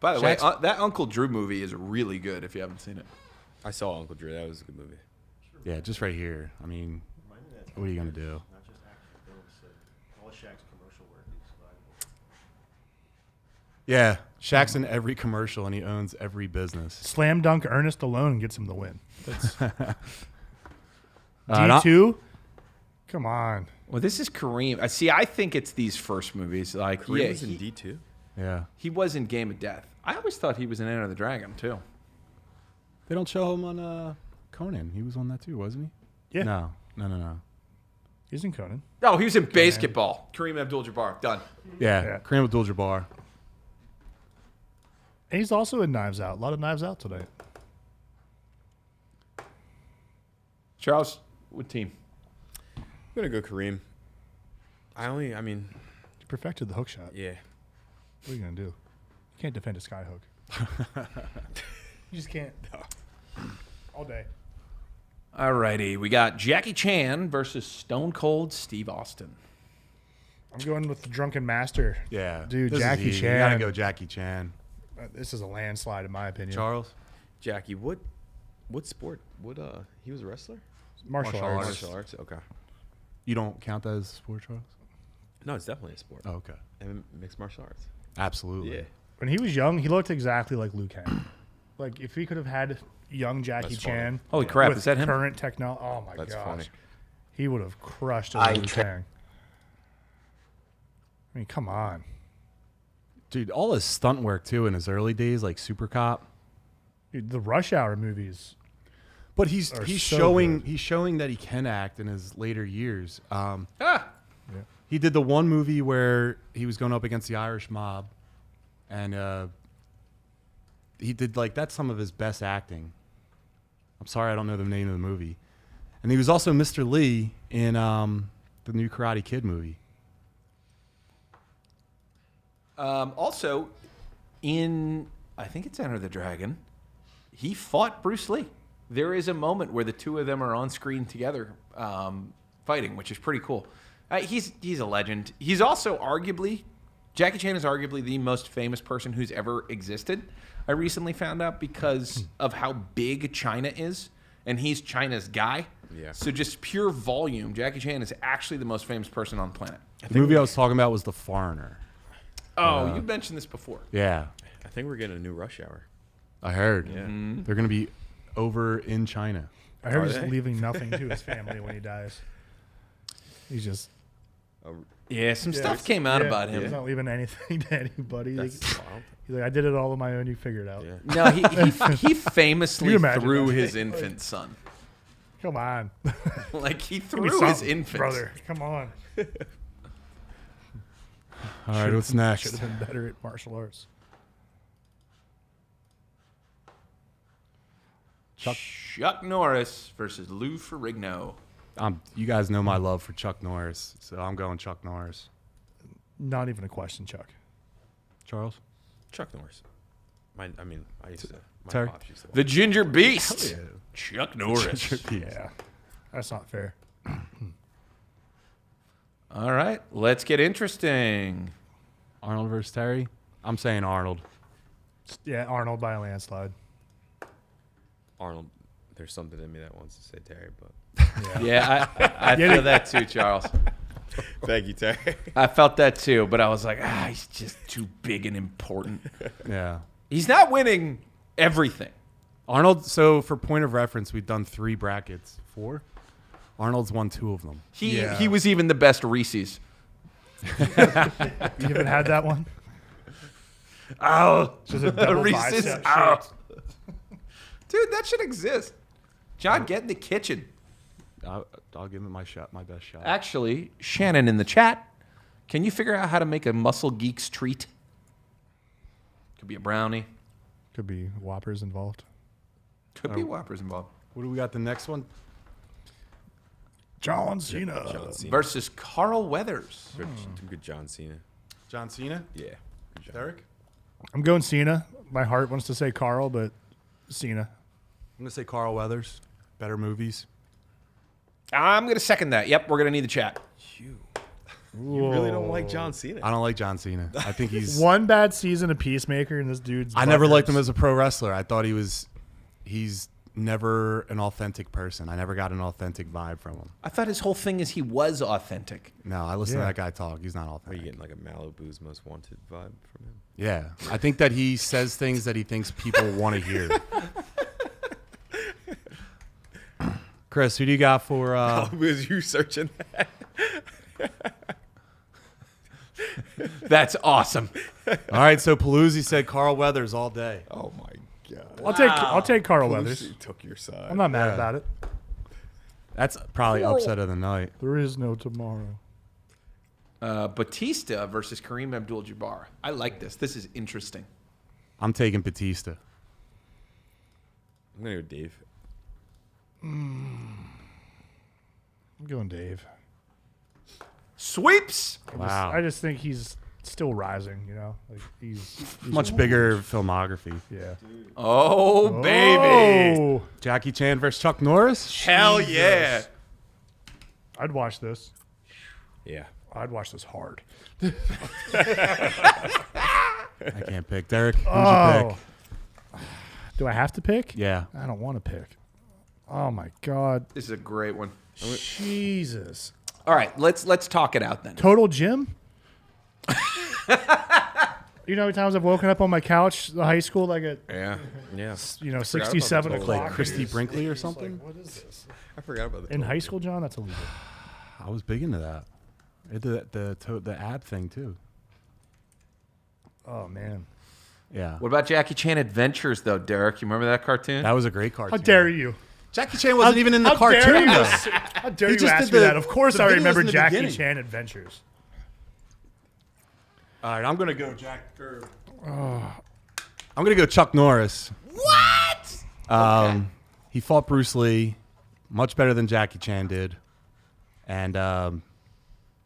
By the way, Shaq's- that Uncle Drew movie is really good. If you haven't seen it, I saw Uncle Drew. That was a good movie. Yeah, just right here. I mean, what are you gonna do? Not just action films, all Shaq's commercial work is valuable. Yeah, Shaq's in every commercial and he owns every business. Slam dunk Ernest alone gets him the win. That's not- D2. Come on. well, this is Kareem. I think it's these first movies. Like, Kareem yeah, was in D2. Yeah, he was in Game of Death. I always thought he was in Enter the Dragon too. they don't show him on Conan. He was on that too, wasn't he? Yeah. No. He's in Conan. Oh, he was in Basketball. Kareem Abdul-Jabbar. Done. Yeah, Yeah. Kareem Abdul-Jabbar. And he's also in Knives Out. A lot of Knives Out today. Charles, what team? I'm gonna go Kareem. I mean, He perfected the hook shot. yeah. What are you going to do? You can't defend a skyhook. You just can't. All day. Alrighty, we got Jackie Chan versus Stone Cold Steve Austin. I'm going with the Drunken Master. Yeah, Dude, this is Jackie easy. You gotta Chan. go Jackie Chan. This is a landslide, in my opinion. Charles. Jackie, what sport? He was a wrestler? Martial Martial arts. Martial arts. Okay. You don't count that as sport, Charles? No, it's definitely a sport. Oh, okay. And mixed martial arts. Absolutely. Yeah. When he was young, he looked exactly like Liu Kang. Like, if he could have had young Jackie That's funny. Chan. Holy crap, with is that him? Current technology. Oh, my That's gosh. funny. He would have crushed Liu Kang. I mean, come on. Dude, all his stunt work too in his early days, like Super Cop. Dude, the Rush Hour movies. But he's Are he's so showing good. he's showing that he can act in his later years. Ah, He did the one movie where he was going up against the Irish mob, and he did like that's some of his best acting. I'm sorry, I don't know the name of the movie. And he was also Mr. Lee in the new Karate Kid movie. also, I think it's Enter the Dragon, he fought Bruce Lee. There is a moment where the two of them are on screen together fighting, which is pretty cool. He's a legend. He's also Jackie Chan is arguably the most famous person who's ever existed. I recently found out because of how big China is, and he's China's guy. Yeah. So just pure volume, Jackie Chan is actually the most famous person on the planet. The movie I was talking about was The Foreigner. Oh, you mentioned this before. Yeah, I think we're getting a new Rush Hour. I heard. Yeah. They're going to be over in China. I heard Are he's they? leaving nothing to his family when he dies. He's just Yeah, some stuff came out about him. He's not leaving anything to anybody. That's wild. He's like, I did it all on my own. You figure it out. Yeah. No, he famously You imagine threw that? his infant son. Come on. Like he Give me threw his something, infant. brother. Come on. All right, what's next? Should have been better at martial arts. Chuck Norris versus Lou Ferrigno. You guys know my love for Chuck Norris, so I'm going Chuck Norris. Not even a question, Chuck. Charles? Chuck Norris. I used to. My Terry? pops used to. The Ginger Beast. Hell yeah. Chuck Norris. Yeah. That's not fair. All right, let's get interesting. Arnold versus Terry? I'm saying Arnold. Yeah, Arnold by a landslide. Arnold. There's something in me that wants to say Terry, but Yeah, I feel that too, Charles. thank you, Terry. I felt that too, but I was like, he's just too big and important. Yeah. He's not winning everything. Arnold, so for point of reference, we've done 3 brackets. 4? Arnold's won 2 of them. He was even the best Reese's. You haven't had that one? Oh, Just a double Reese's. bicep Oh. shaped. Dude, that should exist. John, get in the kitchen. I'll give it my best shot. Actually, Shannon in the chat, can you figure out how to make a Muscle Geeks treat? Could be a brownie. Could be Whoppers involved. Could be Whoppers involved. What do we got the next one? John Cena. John Cena. Versus Carl Weathers. Good John Cena. John Cena? Yeah. Good job. Derek? I'm going Cena. My heart wants to say Carl, but Cena. I'm going to say Carl Weathers. Better movies. I'm going to second that. Yep, we're going to need the chat. You really don't like John Cena? I don't like John Cena. I think he's... One bad season of Peacemaker, and this dude's. I never liked him as a pro wrestler. I thought he's never an authentic person. I never got an authentic vibe from him. I thought his whole thing is he was authentic. No, I listened to that guy talk. He's not Are you authentic. getting like a Malibu's Most Wanted vibe from him? Yeah. I think that he says things that he thinks people want to hear. Chris, who do you got for... Was you searching that? That's awesome. All right, so Paluzzi said Carl Weathers all day. Oh my god! I'll take Carl Weathers. He took your side. I'm not mad Yeah. about it. That's probably upset of the night. There is no tomorrow. Bautista versus Kareem Abdul-Jabbar. I like this. This is interesting. I'm taking Bautista. I'm gonna go Dave. I'm going Dave. Sweeps. Wow. I just think he's still rising. You know, like he's Much bigger filmography. Yeah. Oh, baby. Oh, Jackie Chan versus Chuck Norris? Hell yeah. I'd watch this. Yeah. I'd watch this hard. I can't pick. Derek, who's your Oh. pick? Do I have to pick? Yeah. I don't want to pick. Oh my God. This is a great one. Jesus. All right, let's talk it out then. Total Gym? You know how many times I've woken up on my couch in high school like at Yeah. 67 Total. o'clock? Like Christy Brinkley or something? What is this? I forgot about the In Total high school, John? That's illegal. I was big into that. It did the ab thing too. Oh, man. Yeah. What about Jackie Chan Adventures, though, Derek? You remember that cartoon? That was a great cartoon. How dare you? Jackie Chan wasn't even in the How dare cartoon you though. How dare He you just ask did me the- that? Of course the I videos remember in the Jackie beginning. Chan Adventures. All right, I'm gonna go I'm gonna go Chuck Norris. What? He fought Bruce Lee, much better than Jackie Chan did, and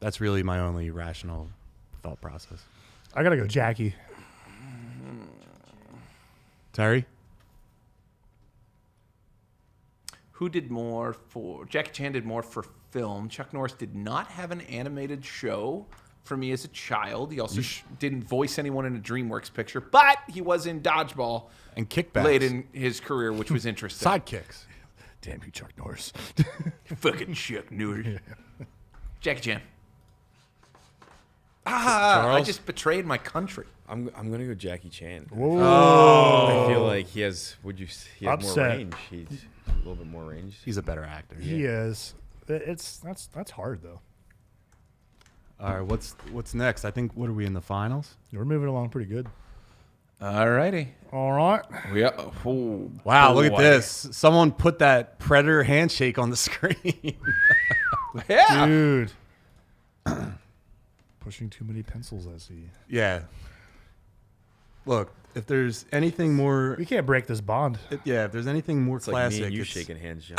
that's really my only rational thought process. I got to go Jackie. Terry? Who did more for... Jackie Chan did more for film. Chuck Norris did not have an animated show for me as a child. He also didn't voice anyone in a DreamWorks picture, but he was in Dodgeball And kickbacks. late in his career, which was interesting. Sidekicks. Damn you, Chuck Norris. Fucking Chuck Norris. Jackie Chan. I Charles? just betrayed my country. I'm gonna go Jackie Chan. Whoa. I feel like he has. He has more Upset. range. He's a little bit more range. He's a better actor. He is. That's hard, though. All right, what's next? I think, what are we in the finals? We're moving along pretty good. All righty. All right. Wow, look at boy. this. Someone put that Predator handshake on the screen. Yeah. Dude. Pushing too many pencils, I see. Yeah. Look, if there's anything more, We can't break this bond. if there's anything more It's like classic, me and you it's- shaking hands, John.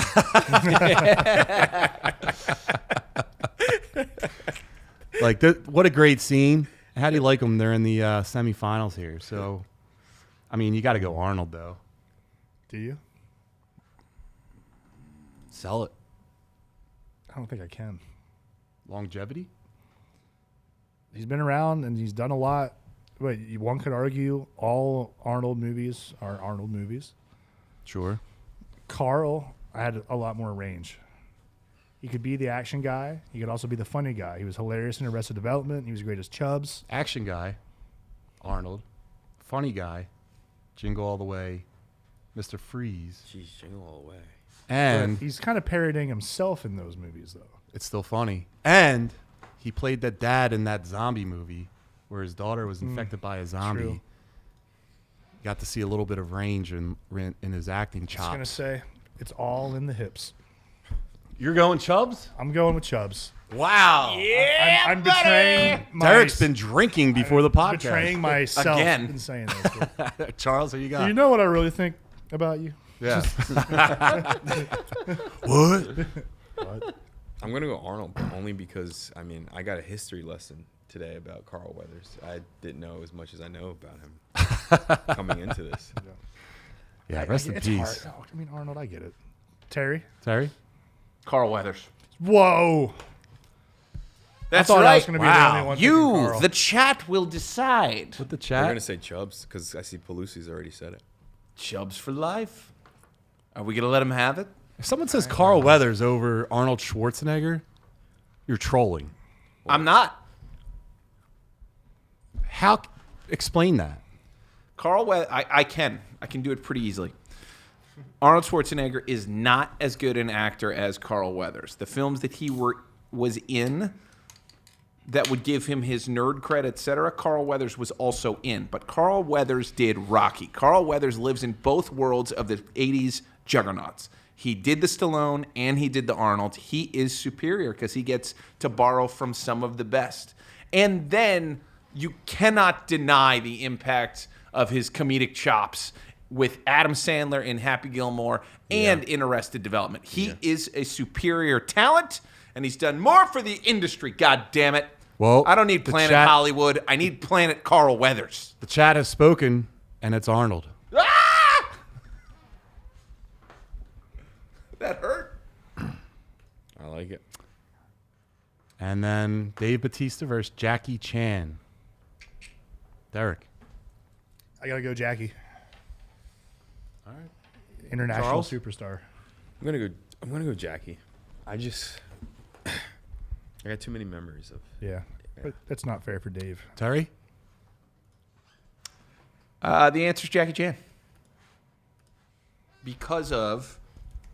Like, what a great scene. How do you like them? They're in the semifinals here. So, I mean, you got to go Arnold, though. Do you? Sell it. I don't think I can. Longevity? He's been around and he's done a lot. Wait, one could argue all Arnold movies are Arnold movies. Sure. Carl had a lot more range. He could be the action guy. He could also be the funny guy. He was hilarious in Arrested Development. He was great as Chubbs. Action guy, Arnold. Funny guy, Jingle All the Way, Mr. Freeze. Jeez, jingle all the way. And He's kind of parodying himself in those movies, though. it's still funny. And he played that dad in that zombie movie where his daughter was infected by a zombie. true. Got to see a little bit of range in his acting I was going to chops. say, it's all in the hips. You're going Chubbs? I'm going with Chubbs. Wow. I'm betraying my... Derek's been drinking before the podcast. betraying myself Again. in saying this. Charles, who you got? You know what I really think about you? Yeah. What? I'm going to go Arnold, but only because, I mean, I got a history lesson today about Carl Weathers. I didn't know as much as I know about him coming into this. Yeah, rest in It's peace. hard. I mean, Arnold, I get it. Terry? Terry? Carl Weathers. Whoa. That's I thought I right. was going to be the only one thinking You, Carl. the chat will decide. With the We're chat? going to say Chubbs because I see Pelusi's already said it. Chubbs for life. Are we going to let him have it? If someone says Carl Weathers over Arnold Schwarzenegger, you're trolling. I'm not. How? Explain that. Carl Weathers, I can do it pretty easily. Arnold Schwarzenegger is not as good an actor as Carl Weathers. The films that he was in that would give him his nerd cred, etc., Carl Weathers was also in. But Carl Weathers did Rocky. Carl Weathers lives in both worlds of the 80s juggernauts. He did the Stallone and he did the Arnold. He is superior because he gets to borrow from some of the best. And then you cannot deny the impact of his comedic chops with Adam Sandler in Happy Gilmore and in Arrested Development. He is a superior talent, and he's done more for the industry, God damn it. Well, I don't need the Planet chat- Hollywood. I need Planet Carl Weathers. The chat has spoken, and it's Arnold. Ah! That hurt. I like it. And then Dave Bautista versus Jackie Chan. Derek. I got to go Jackie. All right. International Charles? superstar. I'm gonna go Jackie. I got too many memories of. Yeah. But that's not fair for Dave. Terry? The answer's Jackie Chan. Because of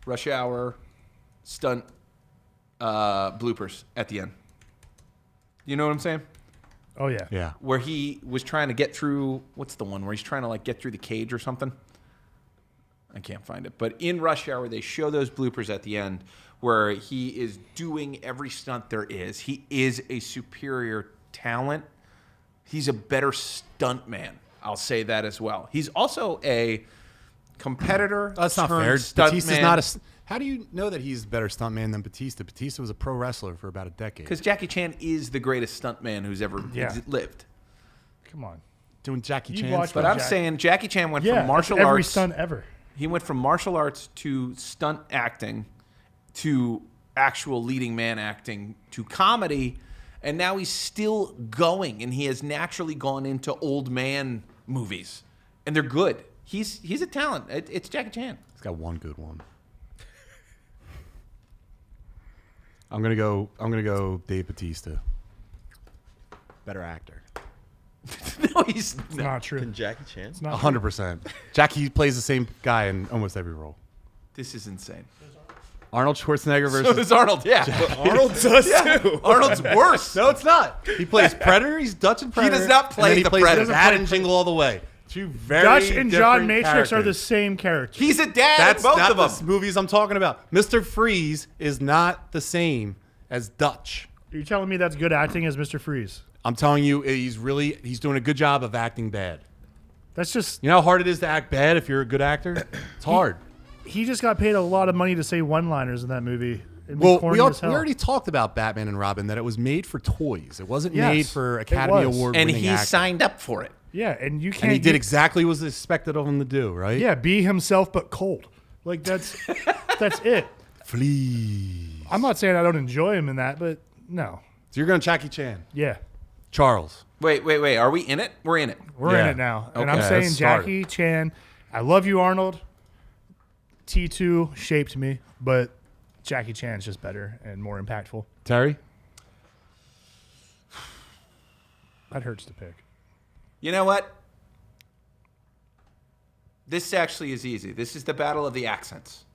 Rush Hour stunt bloopers at the end. You know what I'm saying? Oh, yeah. Yeah. Where he was trying to get through, what's the one where he's trying to like get through the cage or something? I can't find it. But in Rush Hour, they show those bloopers at the end where he is doing every stunt there is. He is a superior talent. He's a better stuntman. I'll say that as well. He's also a competitor. That's not fair. turned Batista's stuntman. not a. How do you know that he's a better stuntman than Batista? Batista was a pro wrestler for about a decade. Because Jackie Chan is the greatest stuntman who's ever lived. Come on. Doing Jackie You Chan watched stuff. But I'm Jack- saying Jackie Chan went Yeah. from martial that's every arts. stunt ever. He went from martial arts to stunt acting to actual leading man acting to comedy, and now he's still going, and he has naturally gone into old man movies, and they're good. He's a talent. It's Jackie Chan. He's got one good one. I'm gonna go Dave Batista. Better actor. No, he's It's not true. Jackie Chan. It's not 100%. Jackie plays the same guy in almost every role. This is insane. Arnold Schwarzenegger So versus. does Arnold, yeah. Arnold does too. Arnold's worse. No, it's not. He plays Predator. He's Dutch and Predator. does not play and then he the plays Predator. Dad and Jingle All the Way. Two very Dutch and John different Matrix are the characters. same character. He's a dad That's in both not of the them. movies I'm talking about. Mr. Freeze is not the same as Dutch. You're telling me that's good acting as Mr. Freeze? I'm telling you, he's doing a good job of acting bad. That's just You know how hard it is to act bad if you're a good actor? It's hard. he just got paid a lot of money to say one-liners in that movie. It'd be Well, corny we as hell. already talked about Batman and Robin, that it was made for toys. It wasn't Yes, made for it Academy was. Award And winning he acting. signed up for it. Yeah, and you can't. And he did exactly what was expected of him to do, right? Yeah, be himself but cold. Like that's it. Flee. I'm not saying I don't enjoy him in that, but no. So you're going Jackie Chan. Yeah, Charles. Wait. Are we in it? We're in it. we're Yeah. in it now, and Okay, I'm saying let's start. Jackie Chan. I love you, Arnold. T2 shaped me, but Jackie Chan's just better and more impactful. Terry? That hurts to pick. You know what? This actually is easy. This is the battle of the accents.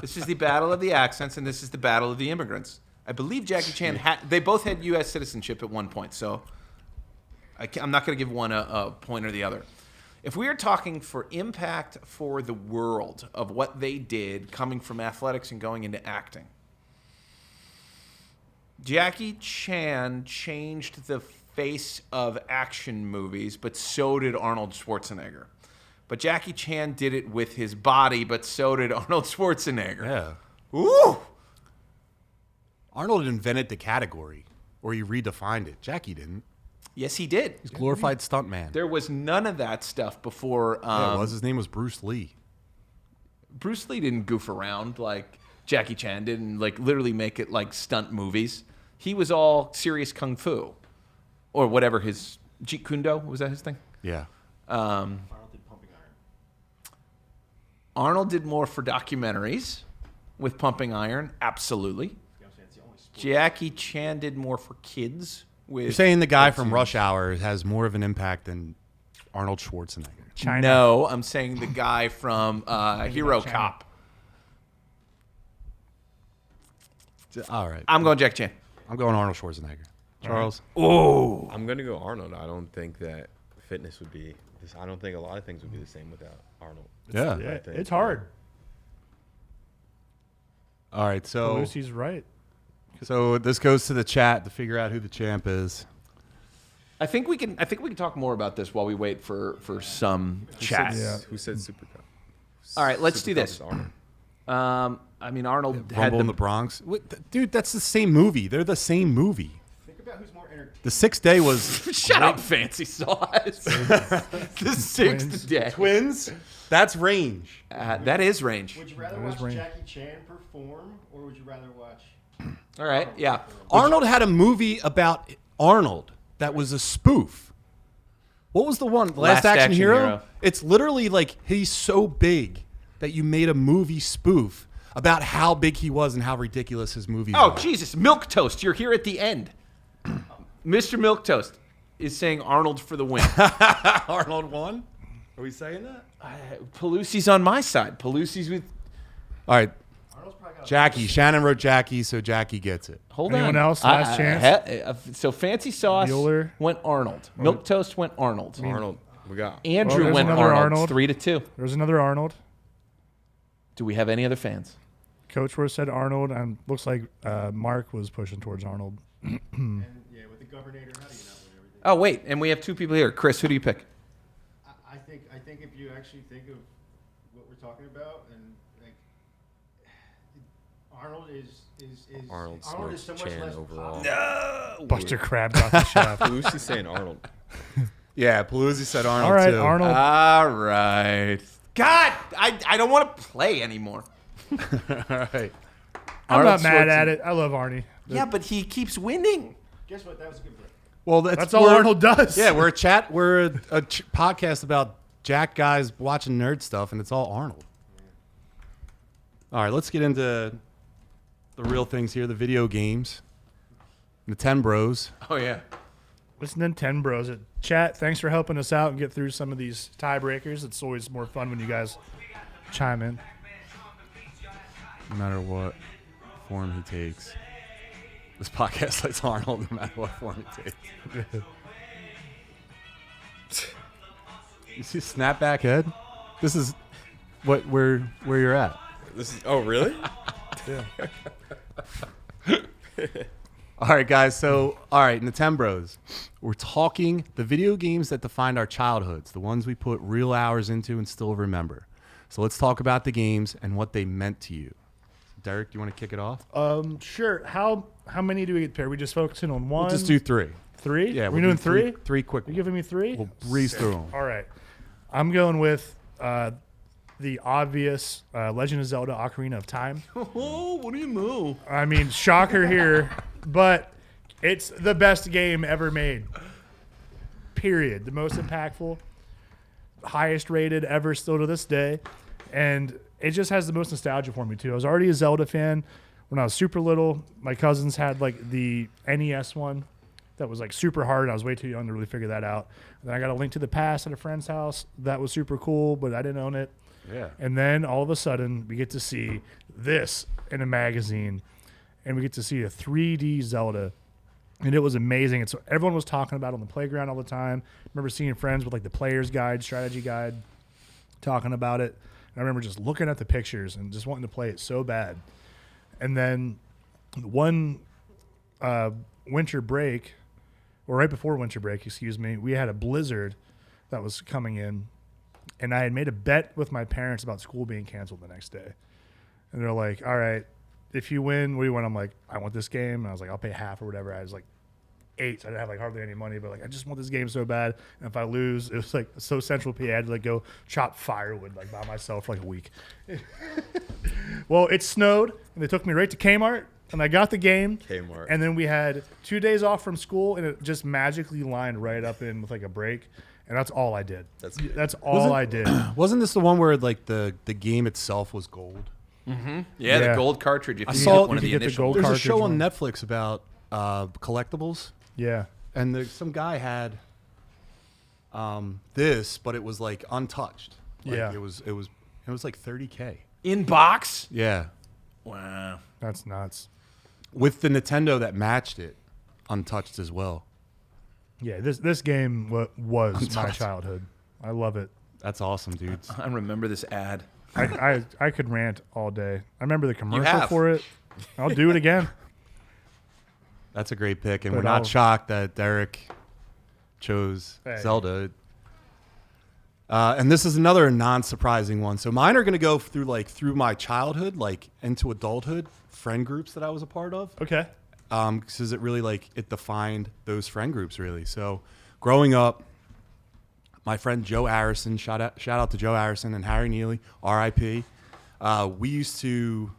This is the battle of the accents, and this is the battle of the immigrants. I believe Jackie Chan they both had U.S. citizenship at one point, so I'm not going to give one a point or the other. If we are talking for impact for the world of what they did coming from athletics and going into acting, Jackie Chan changed the face of action movies, but so did Arnold Schwarzenegger. But Jackie Chan did it with his body, but so did Arnold Schwarzenegger. Yeah. Ooh! Arnold invented the category, or he redefined it. Jackie didn't. Yes, he did. He's a glorified stuntman. There was none of that stuff before. Yeah, it was. His name was Bruce Lee. Bruce Lee didn't goof around like Jackie Chan did and like literally make it like stunt movies. He was all serious kung fu, or whatever his Jeet Kune Do, was that his thing? Yeah. Arnold did Pumping Iron. Arnold did more for documentaries with Pumping Iron, absolutely. You know what I'm saying? It's the only sport. Jackie Chan did more for kids with. You're saying the guy from Rush Hour has more of an impact than Arnold Schwarzenegger. China. No, I'm saying the guy from Hero Cop. All right. I'm going Jackie Chan. I'm going Arnold Schwarzenegger. Charles? I'm gonna go Arnold. I don't think that fitness would be. I don't think a lot of things would be the same without Arnold. Yeah. Yeah, I think, it's hard. All right. So Lucy's right. this goes to the chat to figure out who the champ is. I think we can talk more about this while we wait for some chat. Yeah. Who said Super Cup? All right, let's do Super Cup this. is Arnold. I mean, Arnold had Rumble in the the Bronx. Dude, that's the same movie. They're the same movie. Think about who's more entertaining. The Sixth Day was Shut up, fancy sauce. The sixth day. Twins. That's range. That is range. Would you rather That is watch range. Jackie Chan perform, or would you rather watch? All right, yeah. Arnold had a movie about Arnold that was a spoof. What was the one? Last Action Hero? It's literally like he's so big that you made a movie spoof about how big he was and how ridiculous his movies Oh, were. Jesus. Milk Toast, you're here at the end. Mr. Milk Toast is saying Arnold for the win. Arnold won? Are we saying that? Pelusi's on my side. Pelusi's with... All right. Arnold's probably got Jackie. Shannon wrote Jackie, so Jackie gets it. Hold Anyone on. else? Last chance? So Fancy Sauce Bueller. went Arnold. Milk Toast went Arnold. Arnold. We got. Andrew there's went another Arnold. Arnold. 3-2. There's another Arnold. Do we have any other fans? Coach Worth said Arnold, and looks like Mark was pushing towards Arnold. and yeah, with the governor, how do you not win everything? Oh, wait. And we have two people here. Chris, who do you pick? I think if you actually think of what we're talking about, and like Arnold is Arnold is smokes so much Chan less overall. popular. Buster Crab got the shaft. Who's saying Arnold? Yeah, Palooza said Arnold, All right, too. Arnold. All right. God, I don't want to play anymore. All right. I'm not Arnold mad at Schwarzenegger. it. I love Arnie. Yeah, but he keeps winning. Guess what? That was a good pick. Well, That's all we're- Arnold does. Yeah, we're a chat. We're a podcast about Jack guys watching nerd stuff, and it's all Arnold. All right, let's get into the real things here. The video games. Nintenbros. Oh, yeah. It's Nintenbros. Chat, thanks for helping us out and get through some of these tiebreakers. It's always more fun when you guys chime in. no matter what form he takes. This podcast likes Arnold no matter what form he takes. You see snapback head? This is where you're at. This is. Oh, really? Yeah. All right, guys. So, all right, Nintenbros. We're talking the video games that defined our childhoods, the ones we put real hours into and still remember. So let's talk about the games and what they meant to you. Derek, do you want to kick it off? Sure. How many do we get paired? We just focusing on one? We'll just do 3. 3? Yeah, we're doing 3? 3 quick. You giving me 3? We'll breeze through them. All right. I'm going with the obvious Legend of Zelda Ocarina of Time. Oh, what do you know? I mean, shocker here, but it's the best game ever made. Period. The most impactful, highest rated ever still to this day. And it just has the most nostalgia for me, too. I was already a Zelda fan when I was super little. My cousins had, like, the NES one that was, like, super hard. I was way too young to really figure that out. And then I got a Link to the Past at a friend's house. That was super cool, but I didn't own it. Yeah. And then all of a sudden, we get to see this in a magazine, and we get to see a 3D Zelda. And it was amazing. And so everyone was talking about it on the playground all the time. I remember seeing friends with like the player's guide, strategy guide, talking about it. And I remember just looking at the pictures and just wanting to play it so bad. And then one winter break, or right before winter break, excuse me, we had a blizzard that was coming in. And I had made a bet with my parents about school being canceled the next day. And they're like, all right, if you win, what do you want? I'm like, I want this game. And I was like, I'll pay half or whatever. I was like 8, so I didn't have like hardly any money, but like I just want this game so bad. And if I lose, it was like so Central PA, I had to like go chop firewood like by myself for like a week. Well, it snowed, and they took me right to Kmart, and I got the game. Kmart. And then we had 2 days off from school, and it just magically lined right up in with like a break. And that's all I did. That's all I did. Wasn't this the one where like the game itself was gold? Yeah, Yeah. the gold cartridge. If I you saw get one of you the get the initial. gold There's a cartridge show on one. Netflix about collectibles, Yeah. and some guy had this, but it was like untouched. Like, Yeah. it was like $30K. In box? Yeah, Wow. That's nuts. with the Nintendo that matched it, untouched as well. Yeah, this game was my Untouched. childhood. I love it. That's awesome, dudes. I remember this ad. I could rant all day. I remember the commercial have. for it. I'll do it again. That's a great pick, and But we're not I'll- shocked that Derek chose Hey. Zelda. And this is another non-surprising one. So mine are going to go through my childhood, like into adulthood, friend groups that I was a part of. Okay. Because it really it defined those friend groups really. So growing up, my friend Joe Harrison, shout out to Joe Harrison and Harry Neely, R.I.P. We used to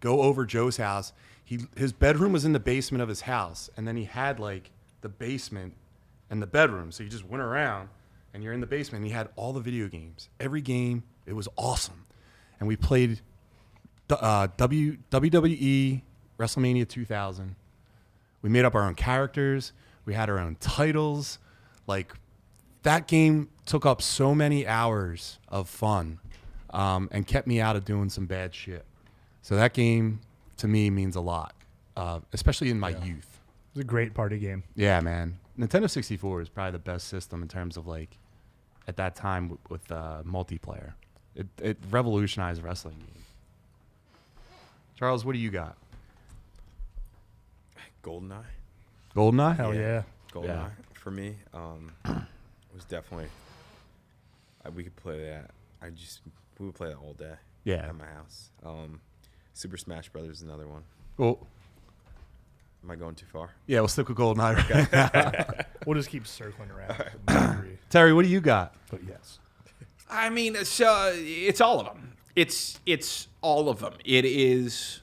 go over Joe's house. His bedroom was in the basement of his house, and then he had like the basement and the bedroom. So you just went around, and you're in the basement. And he had all the video games, every game. It was awesome, and we played WWE WrestleMania 2000. We made up our own characters. We had our own titles. Like, that game took up so many hours of fun and kept me out of doing some bad shit. So that game, to me, means a lot, especially in my youth. It was a great party game. Yeah, man. Nintendo 64 is probably the best system in terms of, like, at that time with multiplayer. It revolutionized wrestling games. Charles, what do you got? GoldenEye. GoldenEye? Hell yeah. GoldenEye Yeah. for me was definitely. We could play that. We would play that all day. Yeah. At my house. Super Smash Brothers is another one. Well, Am I going too far? yeah, we'll stick with GoldenEye. Right? We'll just keep circling around. Terry, what do you got? But yes. I mean, so it's all of them. It's all of them. It is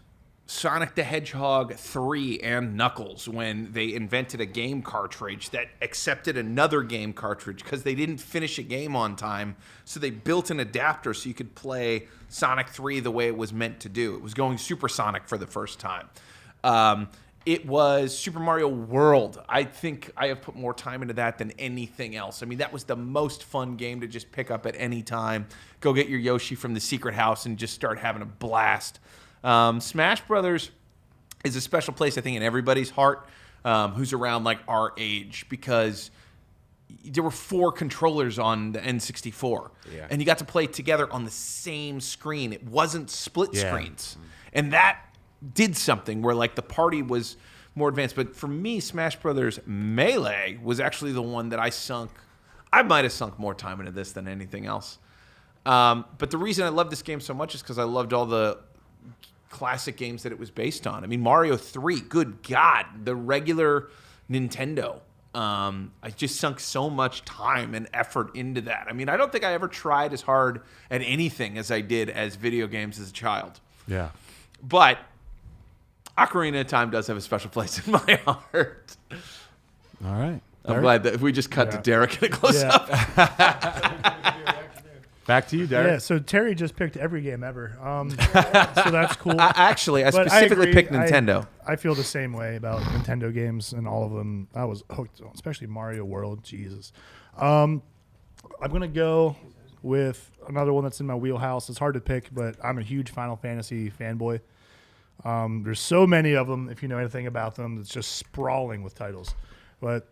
Sonic the Hedgehog 3 and Knuckles when they invented a game cartridge that accepted another game cartridge because they didn't finish a game on time. So they built an adapter so you could play Sonic 3 the way it was meant to do. It was going supersonic for the first time. It was Super Mario World. I think I have put more time into that than anything else. I mean, that was the most fun game to just pick up at any time. Go get your Yoshi from the secret house and just start having a blast. Smash Brothers is a special place, I think, in everybody's heart who's around like our age, because there were 4 controllers on the N64, and you got to play together on the same screen. It wasn't split screens, and that did something where like the party was more advanced. But for me, Smash Brothers Melee was actually the one that I might have sunk more time into this than anything else. But the reason I love this game so much is because I loved all the classic games that it was based on. I mean, Mario 3, good God, the regular Nintendo. I just sunk so much time and effort into that. I mean, I don't think I ever tried as hard at anything as I did as video games as a child. Yeah. But Ocarina of Time does have a special place in my heart. All right. I'm glad that we just cut to Derek in a close-up. Back to you, Derek. Yeah, so Terry just picked every game ever. So that's cool. I specifically agree. picked Nintendo. I feel the same way about Nintendo games and all of them. I was hooked on, especially Mario World. Jesus. I'm going to go with another one that's in my wheelhouse. It's hard to pick, but I'm a huge Final Fantasy fanboy. There's so many of them, if you know anything about them. It's just sprawling with titles. But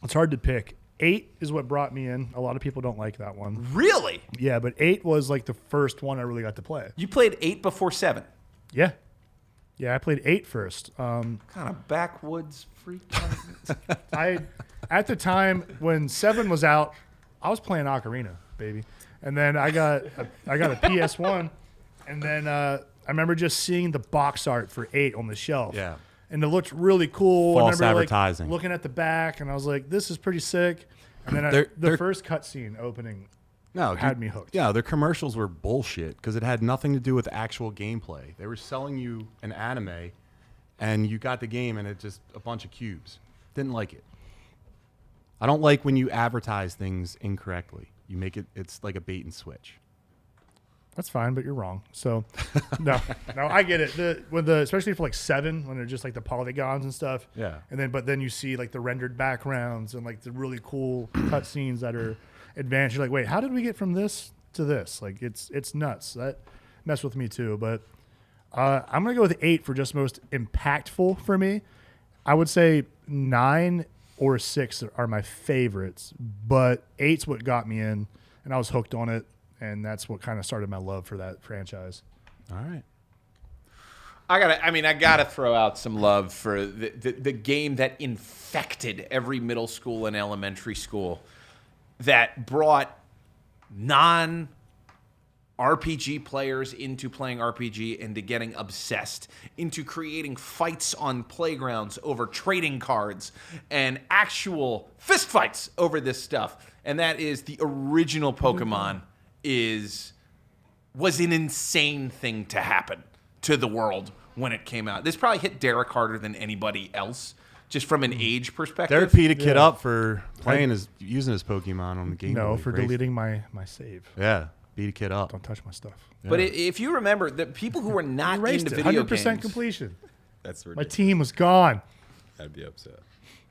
it's hard to pick. 8 is what brought me in. A lot of people don't like that one. Really? Yeah, but 8 was like the first one I really got to play. You played 8 before 7? Yeah. Yeah, I played 8 first. Kind of backwoods freak. At the time when 7 was out, I was playing Ocarina, baby. And then I got a PS1, and then I remember just seeing the box art for 8 on the shelf. Yeah. And it looked really cool. False I remember, advertising. looking at the back, and I was like, this is pretty sick. And then the first cutscene opening had me hooked. Yeah, their commercials were bullshit because it had nothing to do with actual gameplay. They were selling you an anime, and you got the game, and it just a bunch of cubes. Didn't like it. I don't like when you advertise things incorrectly. You make it's like a bait and switch. That's fine, but you're wrong. So, no, I get it. Especially for like 7, when they're just like the polygons and stuff. Yeah. But then you see like the rendered backgrounds and like the really cool cutscenes that are advanced. You're like, wait, how did we get from this to this? Like, it's nuts. That messed with me too. But I'm gonna go with 8 for just most impactful for me. I would say 9 or 6 are my favorites, but 8's what got me in, and I was hooked on it. And that's what kind of started my love for that franchise. All right. I gotta throw out some love for the game that infected every middle school and elementary school, that brought non-RPG players into playing RPG, into getting obsessed, into creating fights on playgrounds over trading cards and actual fist fights over this stuff. And that is the original Pokemon. Was an insane thing to happen to the world when it came out. This probably hit Derek harder than anybody else, just from an age perspective. Derek beat a kid up for using his Pokemon on the Game Boy. No, for deleting my save. Yeah, beat a kid up. Don't touch my stuff. Yeah. But if you remember, the people who were not into video 100% games, completion. That's My ridiculous. team was gone. I'd be upset.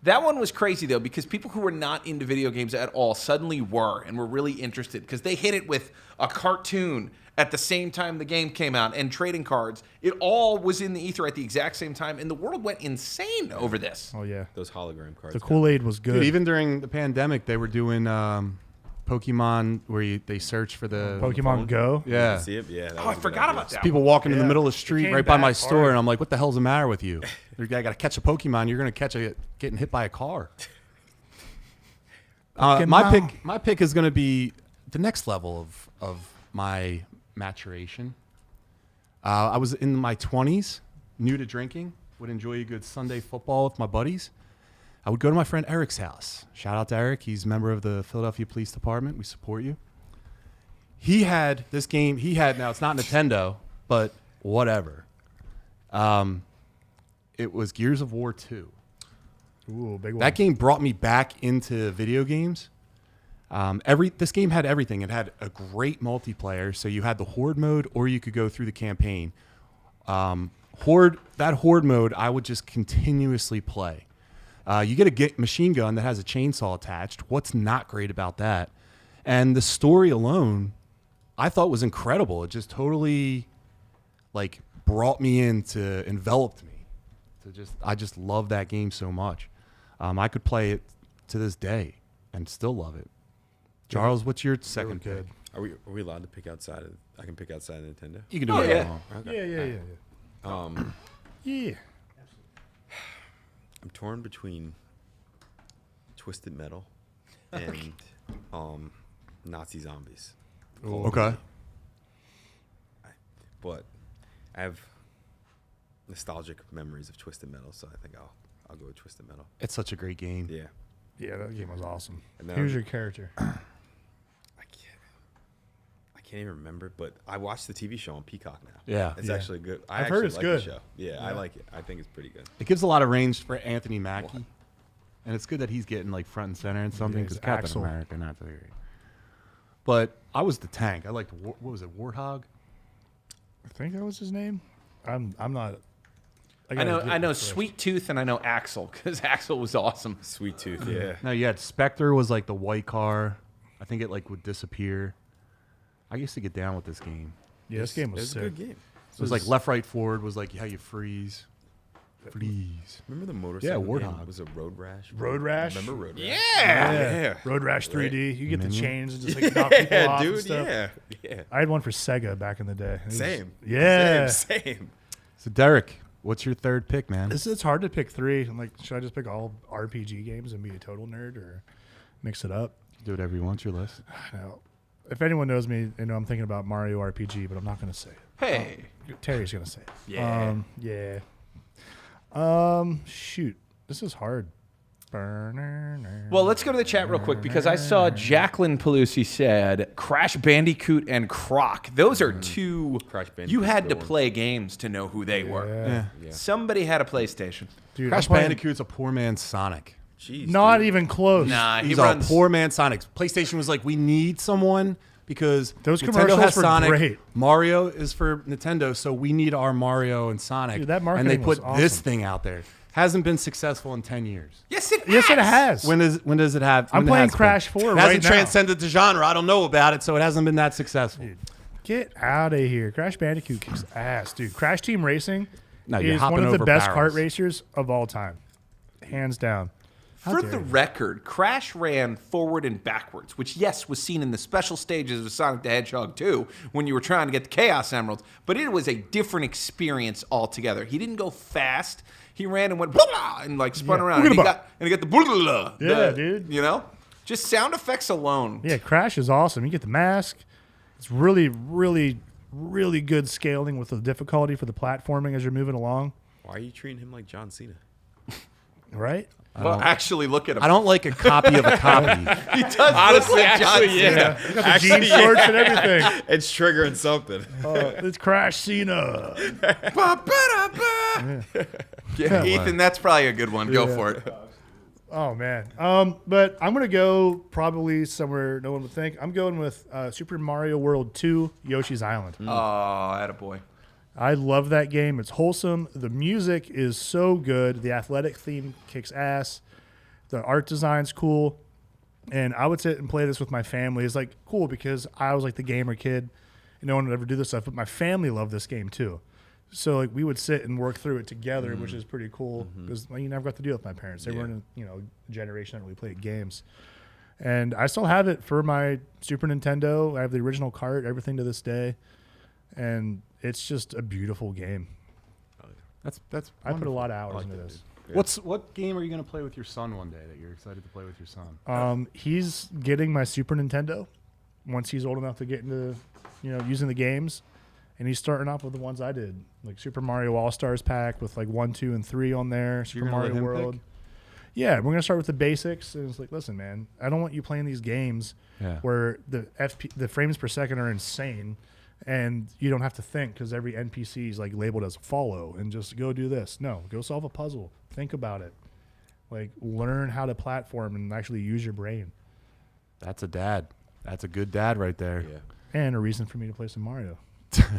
that one was crazy though, because people who were not into video games at all suddenly were, and were really interested because they hit it with a cartoon at the same time the game came out, and trading cards. It all was in the ether at the exact same time, and the world went insane over this. Oh yeah, Those hologram cards. the Kool-Aid was good. Dude, even during the pandemic, they were doing Pokemon where they search for the Pokemon Go. Yeah. See it? Yeah. That Oh, was I a good forgot idea. about that. People walking in the Yeah. middle of the street came right by my back store, hard. and I'm like, "What the hell's the matter with you? I got to catch a Pokemon. You're gonna getting hit by a car." My pick is gonna be the next level of my maturation. I was in my 20s, new to drinking, would enjoy a good Sunday football with my buddies. I would go to my friend Eric's house. Shout out to Eric. He's a member of the Philadelphia Police Department. We support you. He had this game. Now it's not Nintendo, but whatever. It was Gears of War 2. Ooh, big one. That game brought me back into video games. This game had everything. It had a great multiplayer, so you had the Horde mode, or you could go through the campaign. Horde mode, I would just continuously play. You get a machine gun that has a chainsaw attached. What's not great about that? And the story alone, I thought was incredible. It just totally, brought me enveloped me. I just love that game so much. I could play it to this day and still love it. Charles, what's your second pick? Are we allowed to pick outside of? I can pick outside of Nintendo. You can do it. yeah. Okay. Yeah. I'm torn between Twisted Metal and Nazi zombies. Okay. But I have nostalgic memories of Twisted Metal, so I think I'll go with Twisted Metal. It's such a great game. Yeah. Yeah, that game was awesome. And then Who's your character? I can't even remember, but I watched the TV show on Peacock now. Yeah. It's Yeah. actually good. I've heard it's like good. The show. Yeah, I like it. I think it's pretty good. It gives a lot of range for Anthony Mackie. And it's good that he's getting like front and center and something Yeah, because he's Captain Axel. America, not the great. But I was the tank. I liked, what was it, Warthog? I think that was his name. I'm not. I gotta know get this first. Sweet Tooth and I know Axel because Axel was awesome. Sweet Tooth, yeah. No, you had Spectre was like the white car. I think it like would disappear. I used to get down with this game. Yeah, this game was It's a sick. good game. It was like left, right, forward was like how you freeze. Freeze. Remember the motorcycle game? Warthog. Was it Road Rash? Road Rash? Remember Road Rash? Yeah. Road Rash 3D. You get the Minion. chains and just like knock people Yeah, off and dude, stuff. yeah. I had one for Sega back in the day. It was- Same. Yeah. Same. So Derek, what's your third pick, man? It's hard to pick three. I'm like, should I just pick all RPG games and be a total nerd or mix it up? Do whatever you want. Your list. I know. If anyone knows me, they know I'm thinking about Mario RPG, but I'm not going to say it. Hey. Terry's going to say it. Yeah. Yeah. Shoot. This is hard. Well, let's go to the chat real quick because I saw Jacqueline Pelusi said Crash Bandicoot and Croc. Those are two. Crash Bandicoot's You had the to one. play games to know who they were. Yeah. Yeah. Somebody had a PlayStation. Dude, Crash I'm playing- Bandicoot's a poor man's Sonic. Jeez, Not dude. even close. Nah, he He's runs. a poor man's Sonic. PlayStation was like, we need someone because Those Nintendo commercials has were Sonic. great. Mario is for Nintendo, so we need our Mario and Sonic. Dude, that and they marketing was put this awesome. thing out there. Hasn't been successful in 10 years. Yes, it Yes, it has. When does it have? I'm when playing has it been? Crash 4 It right hasn't now. transcended the genre. I don't know about it, so it hasn't been that successful. Get out of here. Crash Bandicoot kicks ass, dude. Crash Team Racing No, you're is hopping one of the over best barrels. kart racers of all time. Hands down. For the record, Crash ran forward and backwards, which, yes, was seen in the special stages of Sonic the Hedgehog 2 when you were trying to get the Chaos Emeralds, but it was a different experience altogether. He didn't go fast. He ran and went blah, blah, and like spun around. And he got the blah, blah, blah, Yeah, dude. You know? Just sound effects alone. Yeah, Crash is awesome. You get the mask. It's really, really, really good scaling with the difficulty for the platforming as you're moving along. Why are you treating him like John Cena? Right? Well, actually, look at him. I don't like a copy of a copy. He does honestly, look like John Cena. You got the jean shorts and everything. It's triggering something. It's Crash Cena. Yeah, Ethan, that's probably a good one. Go for it. Oh, man. But I'm going to go probably somewhere no one would think. I'm going with Super Mario World 2, Yoshi's Island. Oh, attaboy. I love that game. It's wholesome. The music is so good. The athletic theme kicks ass. The art design's cool. And I would sit and play this with my family. It's like cool because I was like the gamer kid and no one would ever do this stuff. But my family loved this game too. So like we would sit and work through it together, which is pretty cool because you never got to do it with my parents. They weren't a generation that really played games. And I still have it for my Super Nintendo. I have the original cart, everything to this day. And it's just a beautiful game. That's I put a lot of hours into this. What game are you going to play with your son one day that you're excited to play with your son? He's getting my Super Nintendo once he's old enough to get into, using the games. And he's starting off with the ones I did, like Super Mario All-Stars pack with like 1, 2, and 3 on there. Super You're gonna let Mario him World. pick? Yeah, we're gonna start with the basics. And it's like, listen, man, I don't want you playing these games where the frames per second are insane, and you don't have to think because every NPC is like labeled as follow and just go do this. No, go solve a puzzle. Think about it. Like learn how to platform and actually use your brain. That's a dad. That's a good dad right there. Yeah. And a reason for me to play some Mario.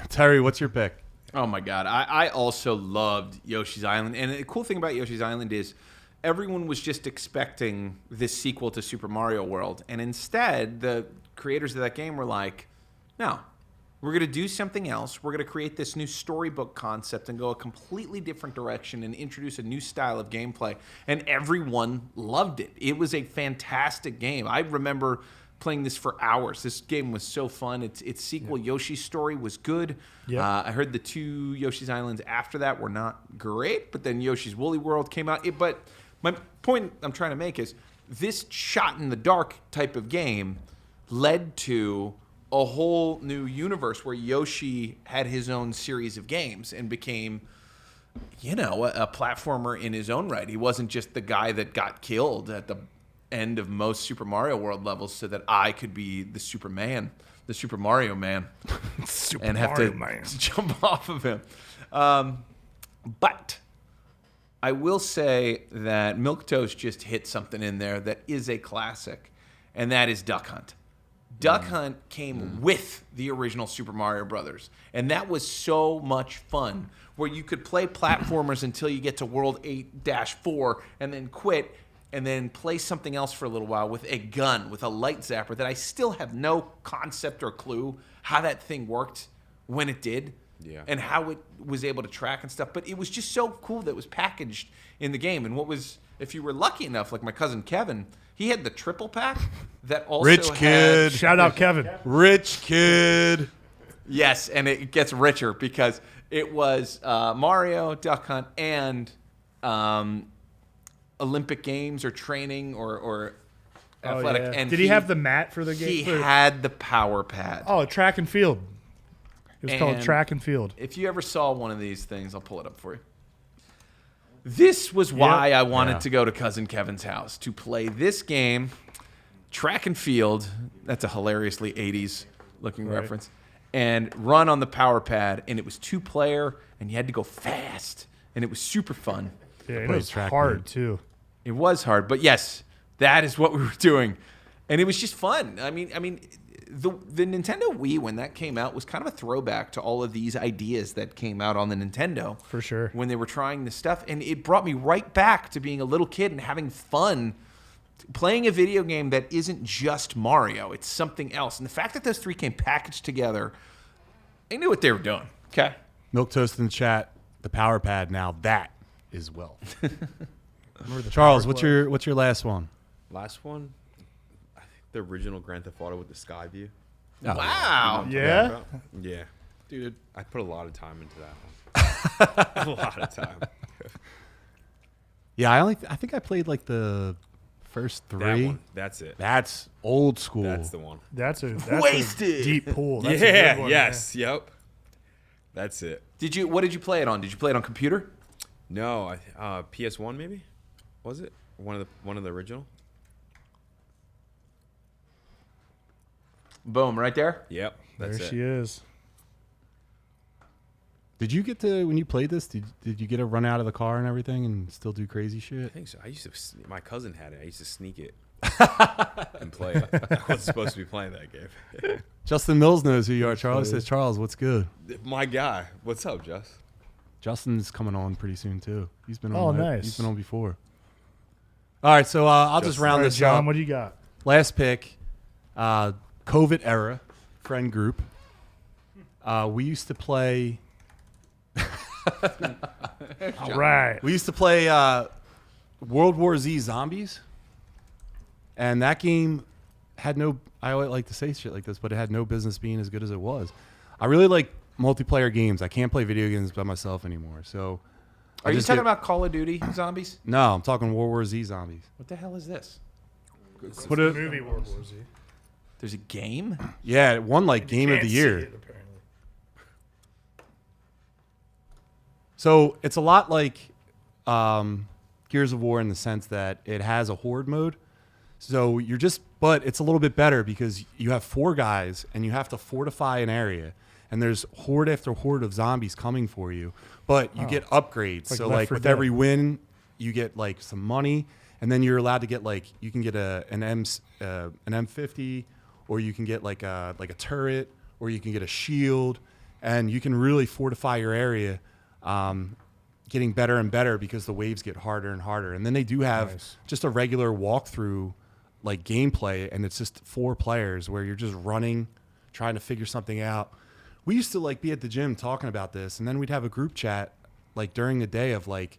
Terry, what's your pick? Oh my God. I also loved Yoshi's Island. And the cool thing about Yoshi's Island is everyone was just expecting this sequel to Super Mario World. And instead, the creators of that game were like, no, We're going to do something else. We're going to create this new storybook concept and go a completely different direction and introduce a new style of gameplay. And everyone loved it. It was a fantastic game. I remember playing this for hours. This game was so fun. Its sequel, Yoshi's Story, was good. Yep. I heard the 2 Yoshi's Islands after that were not great, but then Yoshi's Woolly World came out. But my point I'm trying to make is this shot in the dark type of game led to a whole new universe where Yoshi had his own series of games and became, a platformer in his own right. He wasn't just the guy that got killed at the end of most Super Mario World levels so that I could be the Super Mario Man, and have to jump off of him. But I will say that Milquetoast just hit something in there that is a classic, and that is Duck Hunt. Duck Hunt came with the original Super Mario Brothers, and that was so much fun, where you could play platformers until you get to World 8-4 and then quit, and then play something else for a little while with a gun, with a light zapper that I still have no concept or clue how that thing worked when it did, and how it was able to track and stuff. But it was just so cool that it was packaged in the game. And if you were lucky enough, like my cousin Kevin, he had the triple pack that also Rich kid. Shout out Kevin. Rich kid. Yes, and it gets richer because it was Mario, Duck Hunt, and Olympic Games or training or athletic. Yeah. And Did he have the mat for the game? He had the power pad. Oh, track and field. It was called And track and field. If you ever saw one of these things, I'll pull it up for you. This was why I wanted to go to Cousin Kevin's house, to play this game, track and field. That's a hilariously 80s looking reference. And run on the power pad. And it was 2-player, and you had to go fast. And it was super fun. Yeah, it was hard, too. It was hard. But yes, that is what we were doing. And it was just fun. I mean, the Nintendo Wii, when that came out, was kind of a throwback to all of these ideas that came out on the Nintendo. For sure. When they were trying this stuff. And it brought me right back to being a little kid and having fun playing a video game that isn't just Mario. It's something else. And the fact that those 3 came packaged together, they knew what they were doing. Okay. Milquetoast in the chat. The power pad. Now that is wealth. Charles, what's your last one? Last one, I think the original Grand Theft Auto with the sky view. Wow. You know what I'm Yeah? talking about? Yeah. Dude. I put a lot of time into that one. A lot of time. Yeah, I think I played like the first 3. That one. That's it. That's old school. That's the one. That's a Wasted. deep pool. That's a good one, yes. Yep. That's it. What did you play it on? Did you play it on computer? No, PS1 maybe? Was it? One of the original? Boom, right there. Yep. There That's it. she is. Did you get to, when you played this, did you get to run out of the car and everything and still do crazy shit? I think so. My cousin had it. I used to sneak it and play it. I wasn't supposed to be playing that game. Justin Mills knows who you are. Charles says, Charles, what's good? My guy. What's up, Jess? Justin's coming on pretty soon too. He's been on. Oh, nice. He's been on before. All right, so I'll just round this John, up. what do you got? Last pick, COVID era friend group. We used to play. All right. We used to play World War Z Zombies, and that game had no. I always like to say shit like this, but it had no business being as good as it was. I really like multiplayer games. I can't play video games by myself anymore. So, Are you talking about Call of Duty zombies? No, I'm talking World War Z Zombies. What the hell is this? Put a movie World War Z. There's a game? Yeah, it won like Game of the Year. It, apparently. So it's a lot like Gears of War in the sense that it has a horde mode. So but it's a little bit better because you have 4 guys and you have to fortify an area, and there's horde after horde of zombies coming for you. But you get upgrades. Like so Left like 4 with Dead. every win, you get like some money, and then you're allowed to get like you can get an M50, or you can get like a turret, or you can get a shield, and you can really fortify your area. Getting better and better because the waves get harder and harder. And then they do have just a regular walkthrough like gameplay, and it's just 4 players where you're just running, trying to figure something out. we used to like be at the gym talking about this, and then we'd have a group chat like during the day of like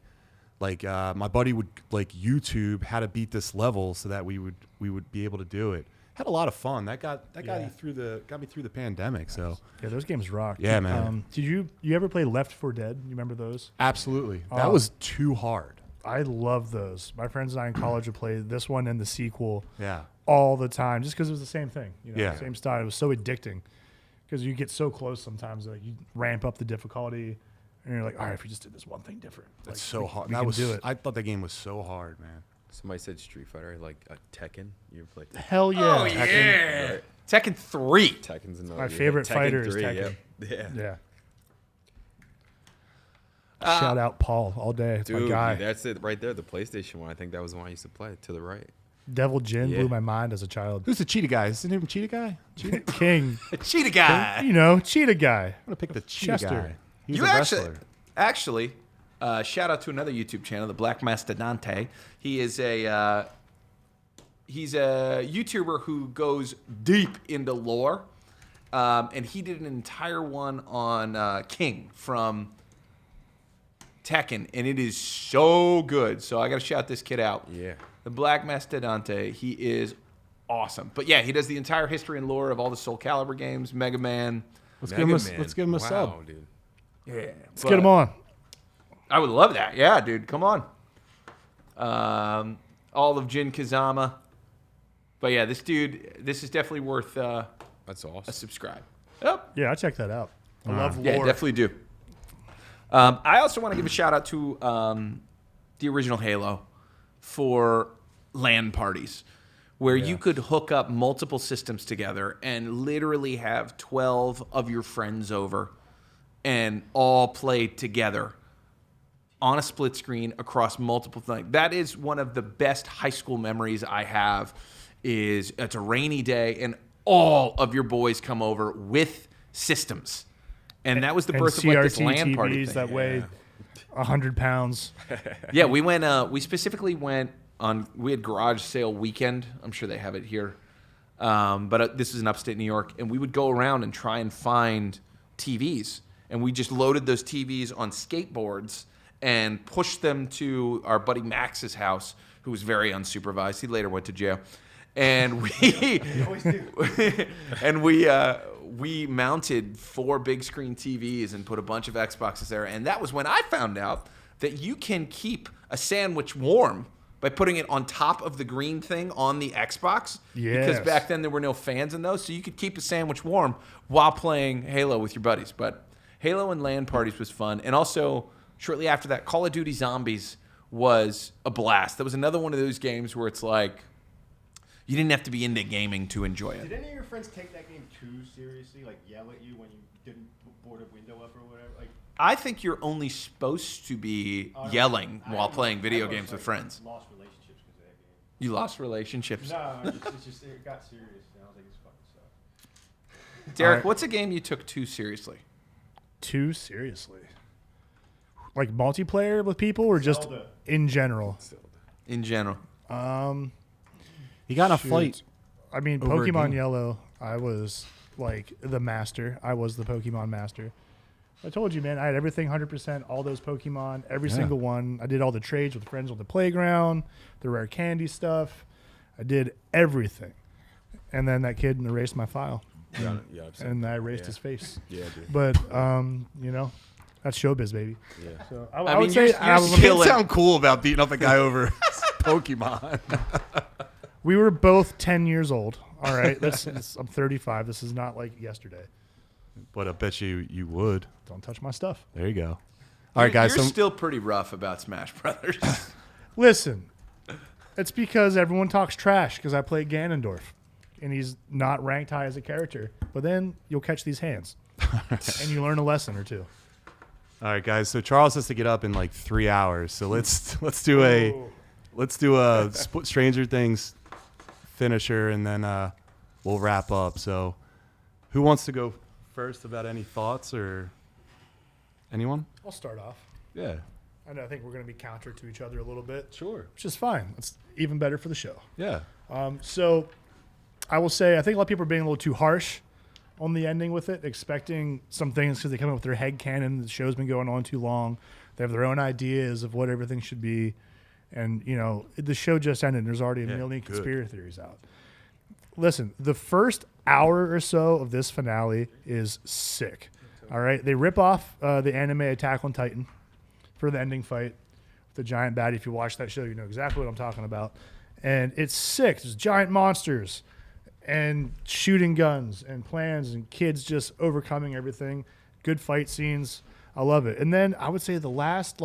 my buddy would like YouTube how to beat this level so that we would be able to do it. Had a lot of fun. That got me through the pandemic. So Yeah, those games rock. Yeah, man. Did you ever play Left 4 Dead? You remember those? absolutely, that was too hard. I love those. My friends and I in college would play this one and the sequel Yeah, all the time, just because it was the same thing. Yeah. Same style. It was so addicting because you get so close sometimes. Like you ramp up the difficulty, and you're like, all right, if we just did this one thing different, it's like, so hard. we That can was. do it. I thought that game was so hard, man. Somebody said Street Fighter, like Tekken. You ever played Hell yeah! Oh yeah, Tekken 3. Tekken's another. My favorite fighter is Tekken. Yeah. Yeah. Shout out Paul all day. It's my Dude, guy. that's it right there. The PlayStation one. I think that was the one I used to play. To the right. Devil Jin Yeah. blew my mind as a child. Who's the cheetah guy? Is his name Cheetah Guy? Cheetah? King, Cheetah guy. cheetah guy. I'm gonna pick the cheetah Chester. guy. He's You a wrestler. actually, shout out to another YouTube channel, the Black Mastodonte. He is he's a YouTuber who goes deep into lore, and he did an entire one on King from Tekken, and it is so good. So I got to shout this kid out. Yeah. The Black Mastodonte. He is awesome. But yeah, he does the entire history and lore of all the Soul Calibur games, Mega Man. Let's Mega give him Man. let's give him a wow, sub. dude. Yeah, Let's get him on. I would love that. Yeah, dude, come on. All of Jin Kazama. But yeah, this is definitely worth That's a awesome. subscribe. Yep. Yeah, I check that out. I love Yeah, lore. definitely do. I also want to give a shout out to the original Halo for LAN parties, where you could hook up multiple systems together and literally have 12 of your friends over and all play together on a split screen across multiple things. That is one of the best high school memories I have. Is it's a rainy day and all of your boys come over with systems. And that was the and birth of like this CRT LAN party TVs thing. that weigh 100 pounds. Yeah, we went. We specifically went on. We had garage sale weekend. I'm sure they have it here, but this is in upstate New York, and we would go around and try and find TVs, and we just loaded those TVs on skateboards and pushed them to our buddy Max's house, who was very unsupervised. He later went to jail, and we mounted 4 big screen TVs and put a bunch of Xboxes there. And that was when I found out that you can keep a sandwich warm by putting it on top of the green thing on the Xbox. Because Yes. back then there were no fans in those. So you could keep the sandwich warm while playing Halo with your buddies. But Halo and LAN parties was fun. And also, shortly after that, Call of Duty Zombies was a blast. That was another one of those games where it's like, you didn't have to be into gaming to enjoy it. Did any of your friends take that game too seriously? Like yell at you when you didn't board a window up or whatever? Like I think you're only supposed to be yelling while playing video games with friends. Lost relationships because of that game. You lost relationships. No, it's just it got serious. And I was like, it's fucking sucks. Derek, Alright. what's a game you took too seriously? Too seriously. Like multiplayer with people or just Zelda. in general? In general. He got in a Shoot. fight. I mean, Over a Pokemon game. Yellow, I was like the master. I was the Pokemon master. I told you, man, I had everything 100%, all those Pokemon, every single one. I did all the trades with friends on the playground, the rare candy stuff. I did everything. And then that kid erased my file. Yeah, upset. And I erased Yeah. his face. Yeah, dude. But, that's showbiz, baby. Yeah. So I I mean, would say you're I was- still- It sound cool about beating up a guy over Pokemon. we were both 10 years old. All right. I'm 35. This is not like yesterday. But I bet you would. Don't touch my stuff. There you go. All right, guys. You're So still pretty rough about Smash Brothers. Listen, it's because everyone talks trash because I play Ganondorf, and he's not ranked high as a character. But then you'll catch these hands, and you learn a lesson or two. all right, guys. So Charles has to get up in like 3 hours. So let's do a Stranger Things finisher, and then we'll wrap up. So who wants to go first about any thoughts or anyone? I'll start off. Yeah. I think we're going to be counter to each other a little bit, Sure. which is fine. It's even better for the show. Yeah. So I will say I think a lot of people are being a little too harsh on the ending with it, expecting some things because they come up with their head canon. The show's been going on too long. They have their own ideas of what everything should be. And, the show just ended. There's already a million conspiracy theories out. Listen, the first hour or so of this finale is sick. All right? They rip off the anime Attack on Titan for the ending fight with the giant baddie. If you watch that show, you know exactly what I'm talking about. And it's sick. There's giant monsters and shooting guns and plans and kids just overcoming everything. Good fight scenes. I love it. And then I would say the last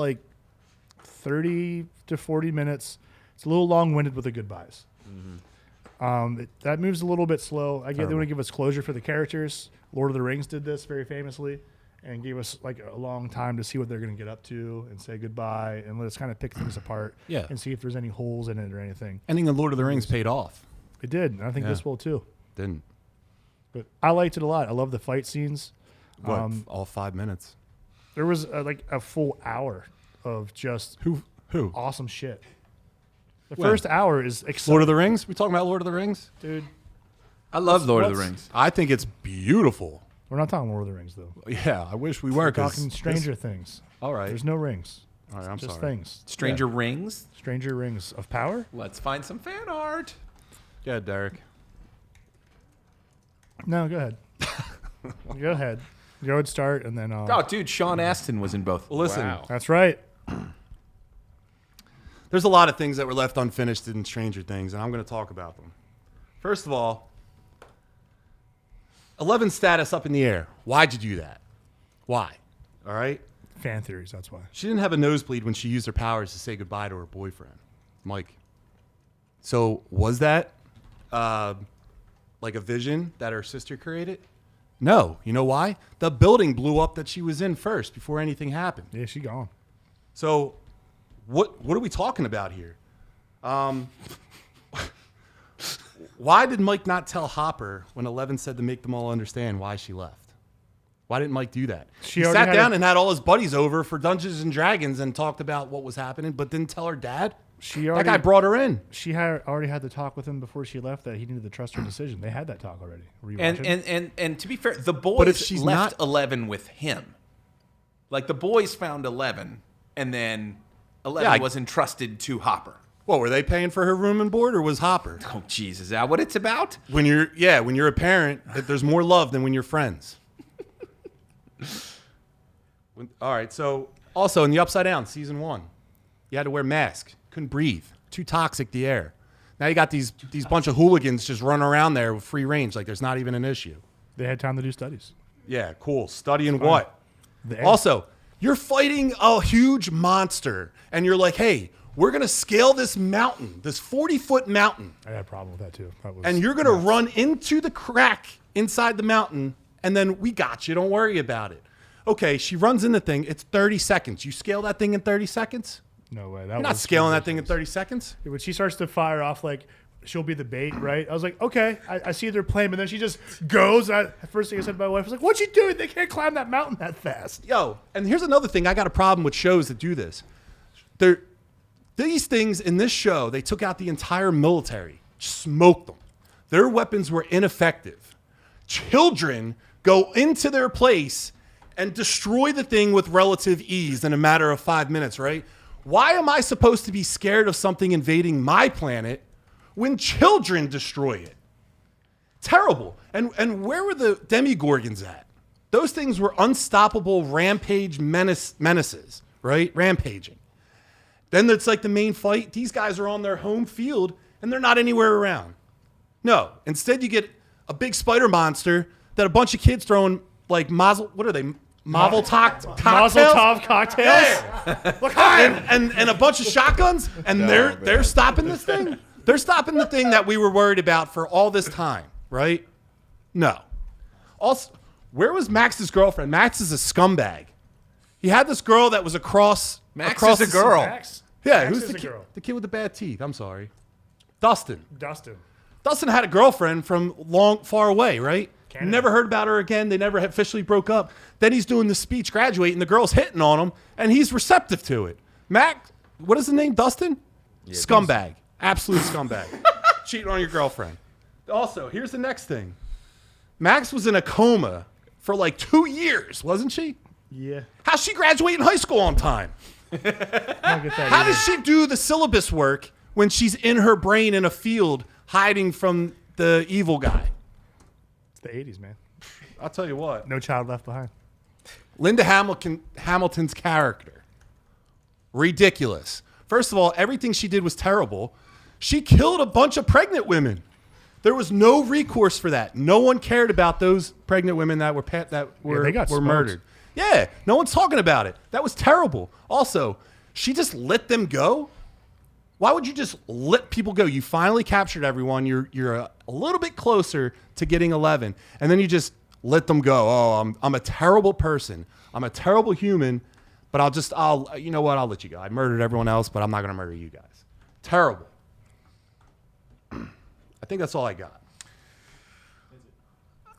30 to 40 minutes, it's a little long-winded with the goodbyes. Mm-hmm. That moves a little bit slow. I get they want to give us closure for the characters. Lord of the Rings did this very famously and gave us a long time to see what they're going to get up to and say goodbye and let us kind of pick things apart and see if there's any holes in it or anything. Ending of Lord of the Rings paid off. It did, and I think this will too. Didn't. But I liked it a lot. I love the fight scenes. All 5 minutes? There was a full hour of just Who? awesome shit. The When? first hour is exciting. Lord of the Rings? We talking about Lord of the Rings? Dude, I love Lord of the Rings. I think it's beautiful. we're not talking Lord of the Rings, though. Yeah, I wish we were. We're talking Stranger Things. All right. There's no rings. All right, I'm just sorry. things. Stranger Rings. Stranger Rings of Power? Let's find some fan art. Yeah, Derek. No, go ahead. Go ahead. Go ahead, start, and then Oh, dude, Sean Astin was in both. Well, listen. Wow. That's right. There's a lot of things that were left unfinished in Stranger Things, and I'm going to talk about them. First of all, 11's status up in the air. Why'd you do that? Why? All right? Fan theories, that's why. She didn't have a nosebleed when she used her powers to say goodbye to her boyfriend, Mike. So was that like a vision that her sister created? No. You know why? The building blew up that she was in first before anything happened. Yeah, she gone. So what are we talking about here? Why did Mike not tell Hopper when 11 said to make them all understand why she left? Why didn't Mike do that? He already sat had down and had all his buddies over for Dungeons and Dragons and talked about what was happening, but didn't tell her dad. That guy brought her in. She already had the talk with him before she left that he needed to trust her decision. They had that talk already. Were you watching? And to be fair, the if boys she's left not- 11 with him. Like the boys found 11, and then 11 was entrusted to Hopper. What, were they paying for her room and board, or was Hopper? Oh, jeez, is that what it's about? When you're a parent, there's more love than when you're friends. All right, so also in the Upside Down, season 1, you had to wear masks. Couldn't breathe. Too toxic, the air. Now you got these bunch of hooligans just running around there with free range like there's not even an issue. They had time to do studies. Yeah, cool. Studying what? The air. Also, you're fighting a huge monster, and you're like, hey, we're going to scale this mountain, this 40-foot mountain, I had a problem with that too. and you're going to run into the crack inside the mountain, and then we got you. Don't worry about it. Okay, she runs in the thing. It's 30 seconds. You scale that thing in 30 seconds? No way. You're not scaling that thing in 30 seconds? When she starts to fire off, she'll be the bait, right? I was like, okay, I see their plan, but then she just goes. First thing I said to my wife was like, what you doing? They can't climb that mountain that fast. Yo, and here's another thing. I got a problem with shows that do this. These things in this show, they took out the entire military, smoked them. Their weapons were ineffective. Children go into their place and destroy the thing with relative ease in a matter of 5 minutes, right? Why am I supposed to be scared of something invading my planet when children destroy it? Terrible. And where were the Demigorgons at? Those things were unstoppable rampage menaces, right? Rampaging. Then it's like the main fight. These guys are on their home field and they're not anywhere around. No. Instead, you get a big spider monster that a bunch of kids throwing like Mazel Tov cocktails. Mazel Tov cocktails. Look, and a bunch of shotguns, and they're stopping this thing. They're stopping the thing that we were worried about for all this time, right? No. Also, where was Max's girlfriend? Max is a scumbag. He had this girl that was across. Max is a girl. Max? Yeah, Max who's is the a kid? girl. The kid with the bad teeth. I'm sorry, Dustin. Dustin had a girlfriend from far away, right? Canada. Never heard about her again. They never officially broke up. Then he's doing the speech graduating. The girl's hitting on him, and he's receptive to it. Mac, what is the name? Dustin? Yeah, scumbag. Absolute scumbag. Cheating on your girlfriend. Also, here's the next thing. Max was in a coma for like 2 years, wasn't she? Yeah. How's she graduating high school on time? I don't get that How either. does she do the syllabus work when she's in her brain in a field hiding from the evil guy? It's the 80s, man. I'll tell you what. No child left behind. Linda Hamilton's character, ridiculous. First of all, everything she did was terrible. She killed a bunch of pregnant women. There was no recourse for that. No one cared about those pregnant women that were they got were smoked. murdered. Yeah, no one's talking about it. That was terrible. Also, she just let them go. Why would you just let people go? You finally captured everyone. You're a little bit closer to getting 11, and then you just let them go. Oh, I'm a terrible person. I'm a terrible human, but you know what? I'll let you go. I murdered everyone else, but I'm not going to murder you guys. Terrible. I think that's all I got.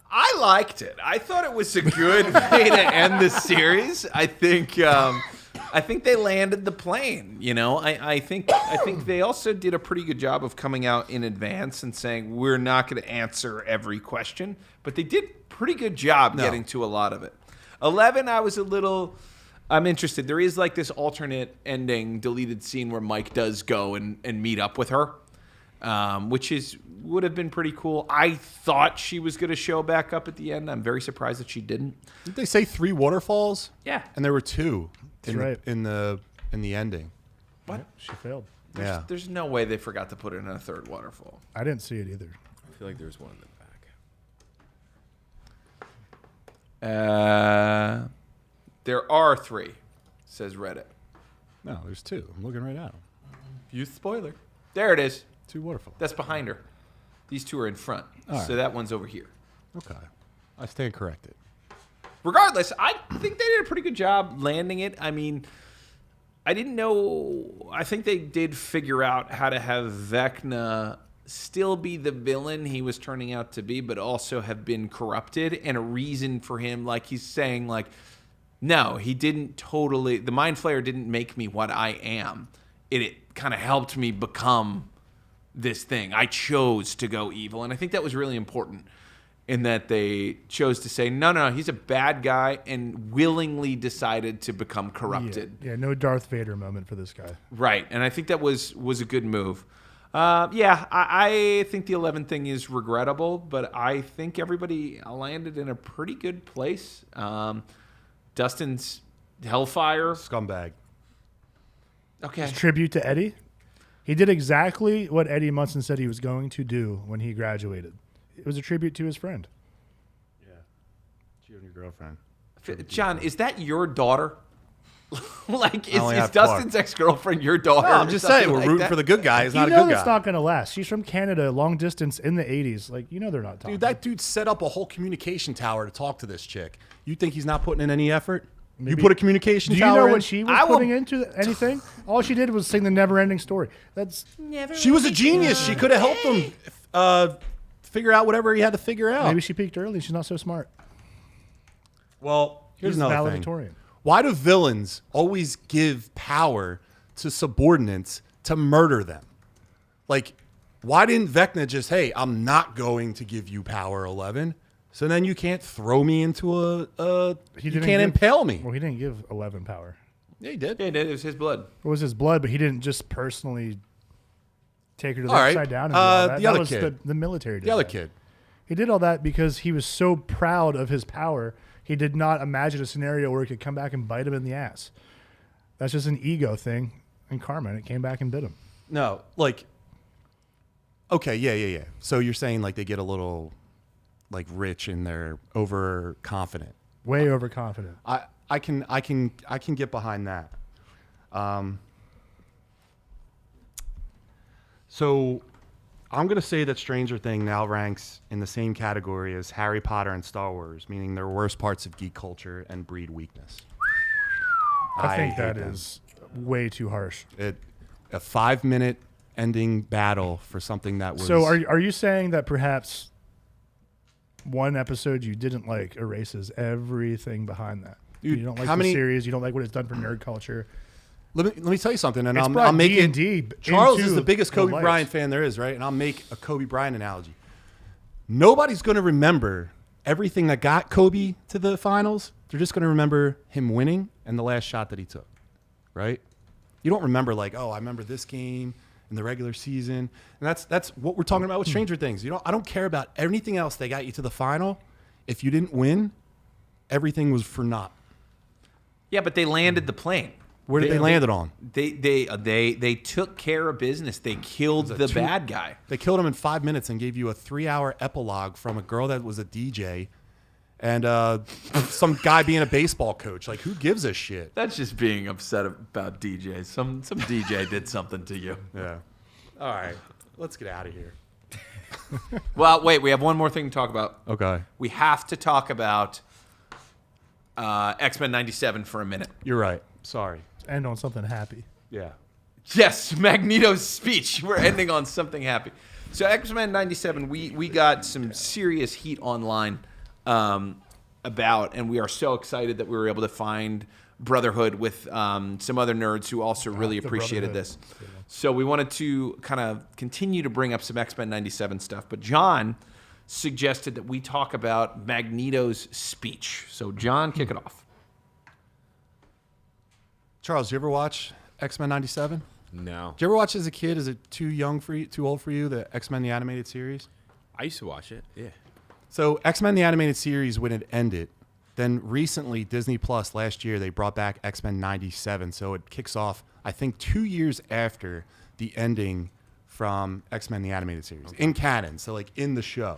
I liked it. I thought it was a good way to end the series. I think they landed the plane. You know, I think they also did a pretty good job of coming out in advance and saying we're not going to answer every question, but they did a pretty good job getting to a lot of it. 11, I'm interested. There is like this alternate ending deleted scene where Mike does go and meet up with her, which would have been pretty cool. I thought she was going to show back up at the end. I'm very surprised that she didn't. Did they say 3 waterfalls? Yeah. And there were 2 right. in the ending. What? Yep, she failed. There's no way they forgot to put in a third waterfall. I didn't see it either. I feel like there's one in the back. There are 3, says Reddit. No, there's 2. I'm looking right at them. Youth spoiler. There it is. 2 waterfalls. That's behind her. These 2 are in front. All right. So that one's over here. Okay. I stand corrected. Regardless, I think they did a pretty good job landing it. I mean, I didn't know. I think they did figure out how to have Vecna still be the villain he was turning out to be, but also have been corrupted, and a reason for him, like he's saying, like, no, he didn't totally. The Mind Flayer didn't make me what I am. It kind of helped me become this thing. I chose to go evil, and I think that was really important in that they chose to say, no, he's a bad guy and willingly decided to become corrupted. Yeah, no Darth Vader moment for this guy. Right, and I think that was a good move. I think the 11 thing is regrettable, but I think everybody landed in a pretty good place. Dustin's Hellfire. Scumbag. Okay. His tribute to Eddie. He did exactly what Eddie Munson said he was going to do when he graduated. It was a tribute to his friend. Yeah. You and your girlfriend. John, is that your daughter? Like, is only have Dustin's ex-girlfriend your daughter? No, I'm just saying, we're like rooting that? for the good guy. He's not a You know good that's guy. not going to last. She's from Canada, long distance in the 80s. Like, you know they're not talking. Dude, that dude set up a whole communication tower to talk to this chick. You think he's not putting in any effort? You Maybe- put a communication Do you tower know in? what she was putting into anything? All she did was sing the never-ending story. That's She was a genius. She could have helped him figure out whatever he had to figure out. maybe she peaked early. She's not so smart. Well, here's He's another thing. valedictorian. Why do villains always give power to subordinates to murder them? Like, why didn't Vecna just, hey, I'm not going to give you power, 11, so then you can't throw me into you can't impale me. Well, he didn't give 11 power. Yeah, he did. Yeah, it was his blood. It was his blood, but he didn't just personally take her to the All right. upside down and do all that. The That other was kid. the military did The other that. kid. He did all that because he was so proud of his power, he did not imagine a scenario where he could come back and bite him in the ass. That's just an ego thing and karma, and it came back and bit him. No, like, okay, yeah. So you're saying like they get a little like rich and they're overconfident. Way overconfident. I can get behind that. So I'm going to say that Stranger Things now ranks in the same category as Harry Potter and Star Wars, meaning they're worst parts of geek culture and breed weakness. I think hate that them. is way too harsh. A 5-minute ending battle for something that was... So are you saying that perhaps one episode you didn't like erases everything behind that? Dude, You don't like how the many- series. You don't like what it's done for nerd culture. Let me tell you something, and It's I'll brought make it... D&D Charles into is the biggest the Kobe lights. Bryant fan there is, right? And I'll make a Kobe Bryant analogy. Nobody's going to remember everything that got Kobe to the finals, they're just going to remember him winning and the last shot that he took, right? You don't remember like, oh, I remember this game in the regular season. And that's what we're talking about with Stranger Things. I don't care about anything else they got you to the final. If you didn't win, everything was for naught. Yeah, but they landed the plane. Where did they land it on? They took care of business. They killed the bad guy. They killed him in 5 minutes and gave you a 3-hour epilogue from a girl that was a DJ and some guy being a baseball coach. Like, who gives a shit? That's just being upset about DJs. Some DJ did something to you. Yeah. All right. Let's get out of here. Well, wait. We have one more thing to talk about. Okay. We have to talk about X-Men 97 for a minute. You're right. Sorry. End on something happy. Yeah. Yes, Magneto's speech. We're ending on something happy. So X-Men 97, we got some serious heat online about, and we are so excited that we were able to find Brotherhood with some other nerds who also really appreciated this. So we wanted to kind of continue to bring up some X-Men 97 stuff, but John suggested that we talk about Magneto's speech. So John, kick it off. Charles, you ever watch X-Men 97? No. Did you ever watch as a kid? Is it too old for you, the X-Men the animated series? I used to watch it. Yeah. So X-Men the animated series, when it ended, then recently Disney Plus last year, they brought back X-Men 97. So it kicks off, I think, 2 years after the ending from X-Men the animated series in canon. So like in the show.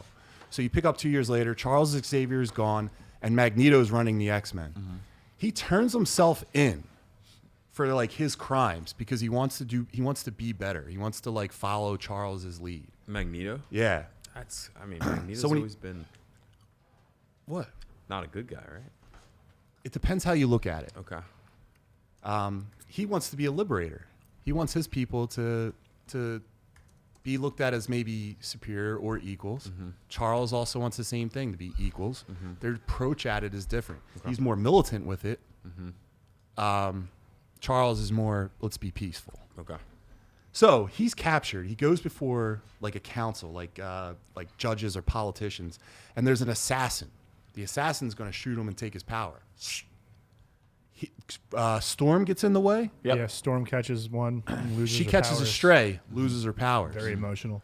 So you pick up 2 years later, Charles Xavier is gone and Magneto's running the X-Men. Mm-hmm. He turns himself in for like his crimes because he wants to be better. He wants to like follow Charles's lead. Magneto? Yeah. Magneto's always been what? Not a good guy, right? It depends how you look at it. Okay. He wants to be a liberator. He wants his people to be looked at as maybe superior or equals. Mm-hmm. Charles also wants the same thing, to be equals. Mm-hmm. Their approach at it is different. Okay. He's more militant with it. Mm-hmm. Charles is more, let's be peaceful. Okay. So he's captured. He goes before like a council, like judges or politicians, and there's an assassin. The assassin's going to shoot him and take his power. Storm gets in the way. Yep. Yeah, Storm catches one and loses She her catches powers. a stray, loses her powers. Very emotional.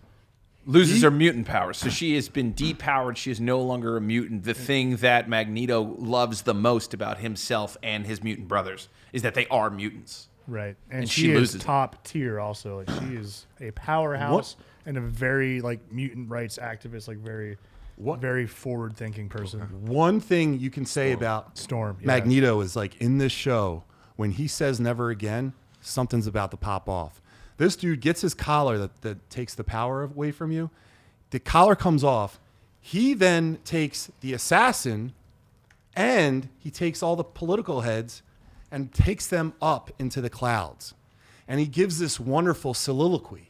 Loses her mutant powers. So she has been depowered. She is no longer a mutant. The thing that Magneto loves the most about himself and his mutant brothers is that they are mutants. Right. And she she loses is top tier also. Like she is a powerhouse and a very like mutant rights activist, like very forward thinking person. Okay. One thing you can say about Storm, Magneto is like in this show, when he says never again, something's about to pop off. This dude gets his collar that takes the power away from you. The collar comes off. He then takes the assassin and he takes all the political heads and takes them up into the clouds. And he gives this wonderful soliloquy.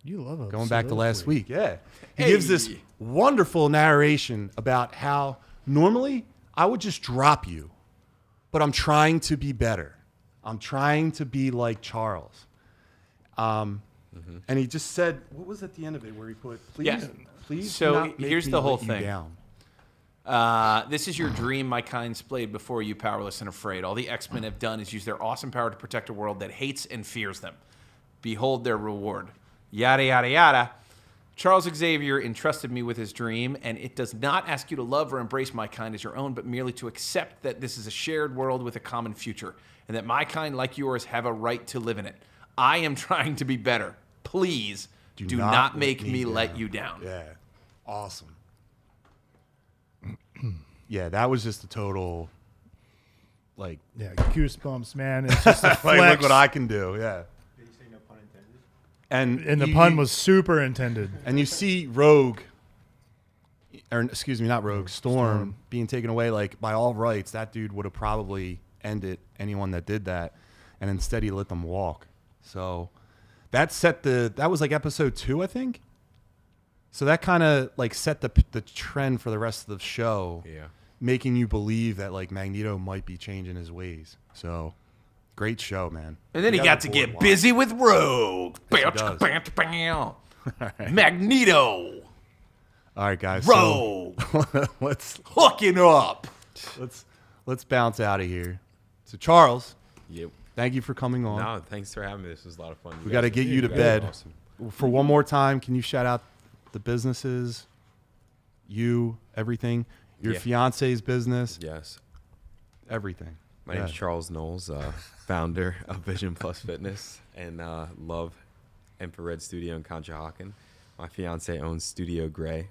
You love it. Going back to last week, yeah. He gives this wonderful narration about how normally I would just drop you, but I'm trying to be better. I'm trying to be like Charles. And he just said, what was at the end of it where he put, please so do not make here's me the whole let you thing. Down. This is your dream, my kind splayed before you, powerless and afraid. All the X-Men have done is use their awesome power to protect a world that hates and fears them. Behold their reward. Yada, yada, yada. Charles Xavier entrusted me with his dream, and it does not ask you to love or embrace my kind as your own, but merely to accept that this is a shared world with a common future, and that my kind, like yours, have a right to live in it. I am trying to be better. Please do not make me let you down. Yeah. Awesome. Yeah, that was just a total, like... Yeah, goosebumps, man. It's just a like, flex. look what I can do, yeah. Did you say no pun intended? And the pun was super intended. And you see Rogue, or excuse me, not Rogue, Storm being taken away, like, by all rights, that dude would have probably ended anyone that did that, and instead he let them walk. So that was like episode 2, I think. So that kind of like set the trend for the rest of the show. Yeah. Making you believe that like Magneto might be changing his ways. So great show, man. And then he got to get busy with Rogue. Yes, he does. Magneto. All right, guys. Bro, So, let's hooking up. Let's bounce out of here. So, Charles, Yep. thank you for coming on. No, thanks for having me. This was a lot of fun. We got to get you to guys are bed. awesome. For one more time, can you shout out the businesses, you, everything, your Yeah. fiance's business, Yes. everything? My name's Charles Knowles, founder of Vision Plus Fitness and Love Infrared Studio in Conshohocken. My fiance owns Studio Gray,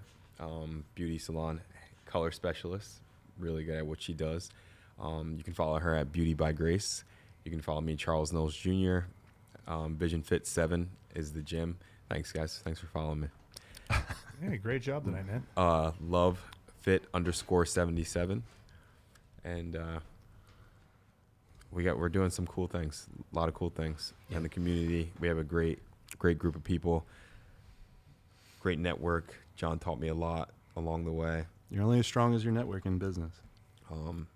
beauty salon, color specialist, really good at what she does. You can follow her at Beauty by Grace. You can follow me, Charles Knowles Jr. Vision Fit 7 is the gym. Thanks, guys. Thanks for following me. Yeah, great job tonight, man. Love Fit _77. And we're doing some cool things, a lot of cool things in the community. We have a great group of people, great network. John taught me a lot along the way. You're only as strong as your network in business. Um,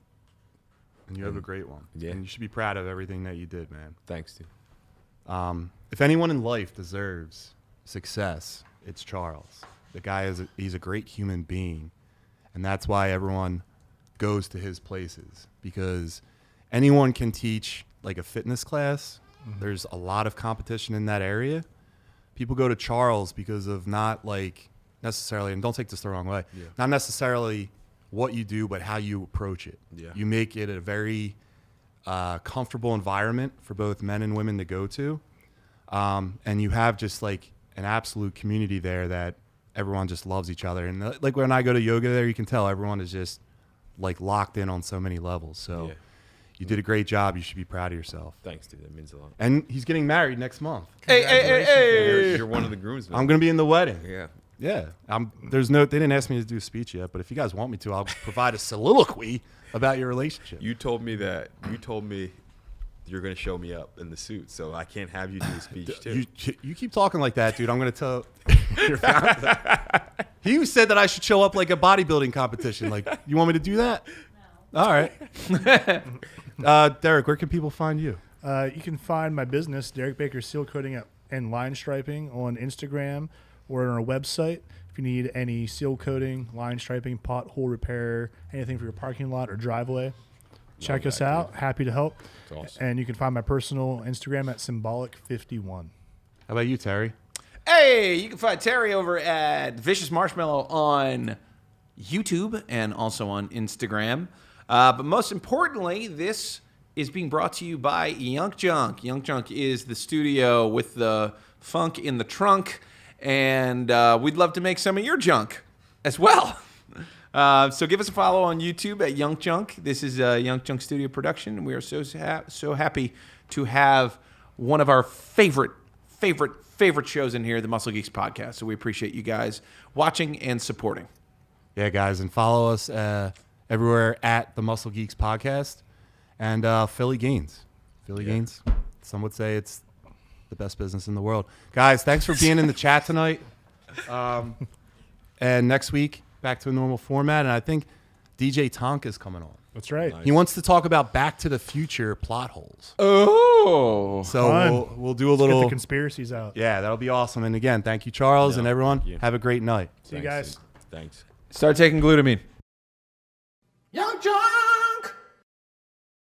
And you have a great one. Yeah. And you should be proud of everything that you did, man. thanks, dude. If anyone in life deserves success, it's Charles. The guy he's a great human being. And that's why everyone goes to his places, because anyone can teach like a fitness class. Mm-hmm. There's a lot of competition in that area. People go to Charles because of not like necessarily, and don't take this the wrong way, not necessarily what you do, but how you approach it. Yeah. You make it a very comfortable environment for both men and women to go to. And you have just like an absolute community there that everyone just loves each other. And like when I go to yoga there, you can tell everyone is just like locked in on so many levels. So you did a great job. You should be proud of yourself. Thanks, dude. That means a lot. And he's getting married next month. Hey. You're one of the groomsmen. I'm going to be in the wedding. Yeah. Yeah. They didn't ask me to do a speech yet, but if you guys want me to, I'll provide a soliloquy about your relationship. You told me you're going to show me up in the suit, so I can't have you do a speech too. You keep talking like that, dude. I'm going to tell your fiance. He said that I should show up like a bodybuilding competition. Like, you want me to do that? No. All right. Derek, where can people find you? You can find my business, Derek Baker Seal Coating and Line Striping, on Instagram or on our website. If you need any seal coating, line striping, pothole repair, anything for your parking lot or driveway, check us out. Dude. Happy to help. That's awesome. And you can find my personal Instagram at Symbolic51. How about you, Terry? Hey, you can find Terry over at Vicious Marshmallow on YouTube and also on Instagram. But most importantly, this is being brought to you by Yunk Junk. Yunk Junk is the studio with the funk in the trunk, and we'd love to make some of your junk as well. So give us a follow on YouTube at Yunk Junk. This is a Yunk Junk Studio production. We are so happy to have one of our favorite shows in here, the Muscle Geeks podcast. So we appreciate you guys watching and supporting. Yeah, guys, and follow us everywhere at the Muscle Geeks podcast and Philly Gains. Gains. Some would say it's the best business in the world. Guys, thanks for being in the chat tonight. And next week, back to a normal format. And I think DJ Tonk is coming on. That's right. Nice. He wants to talk about Back to the Future plot holes. Oh. So Fun. we'll do a Let's little. get the conspiracies out. Yeah, that'll be awesome. And again, thank you, Charles, and everyone. thank you. Have a great night. See you Thanks, guys. dude. Thanks. Start taking glutamine. Young John!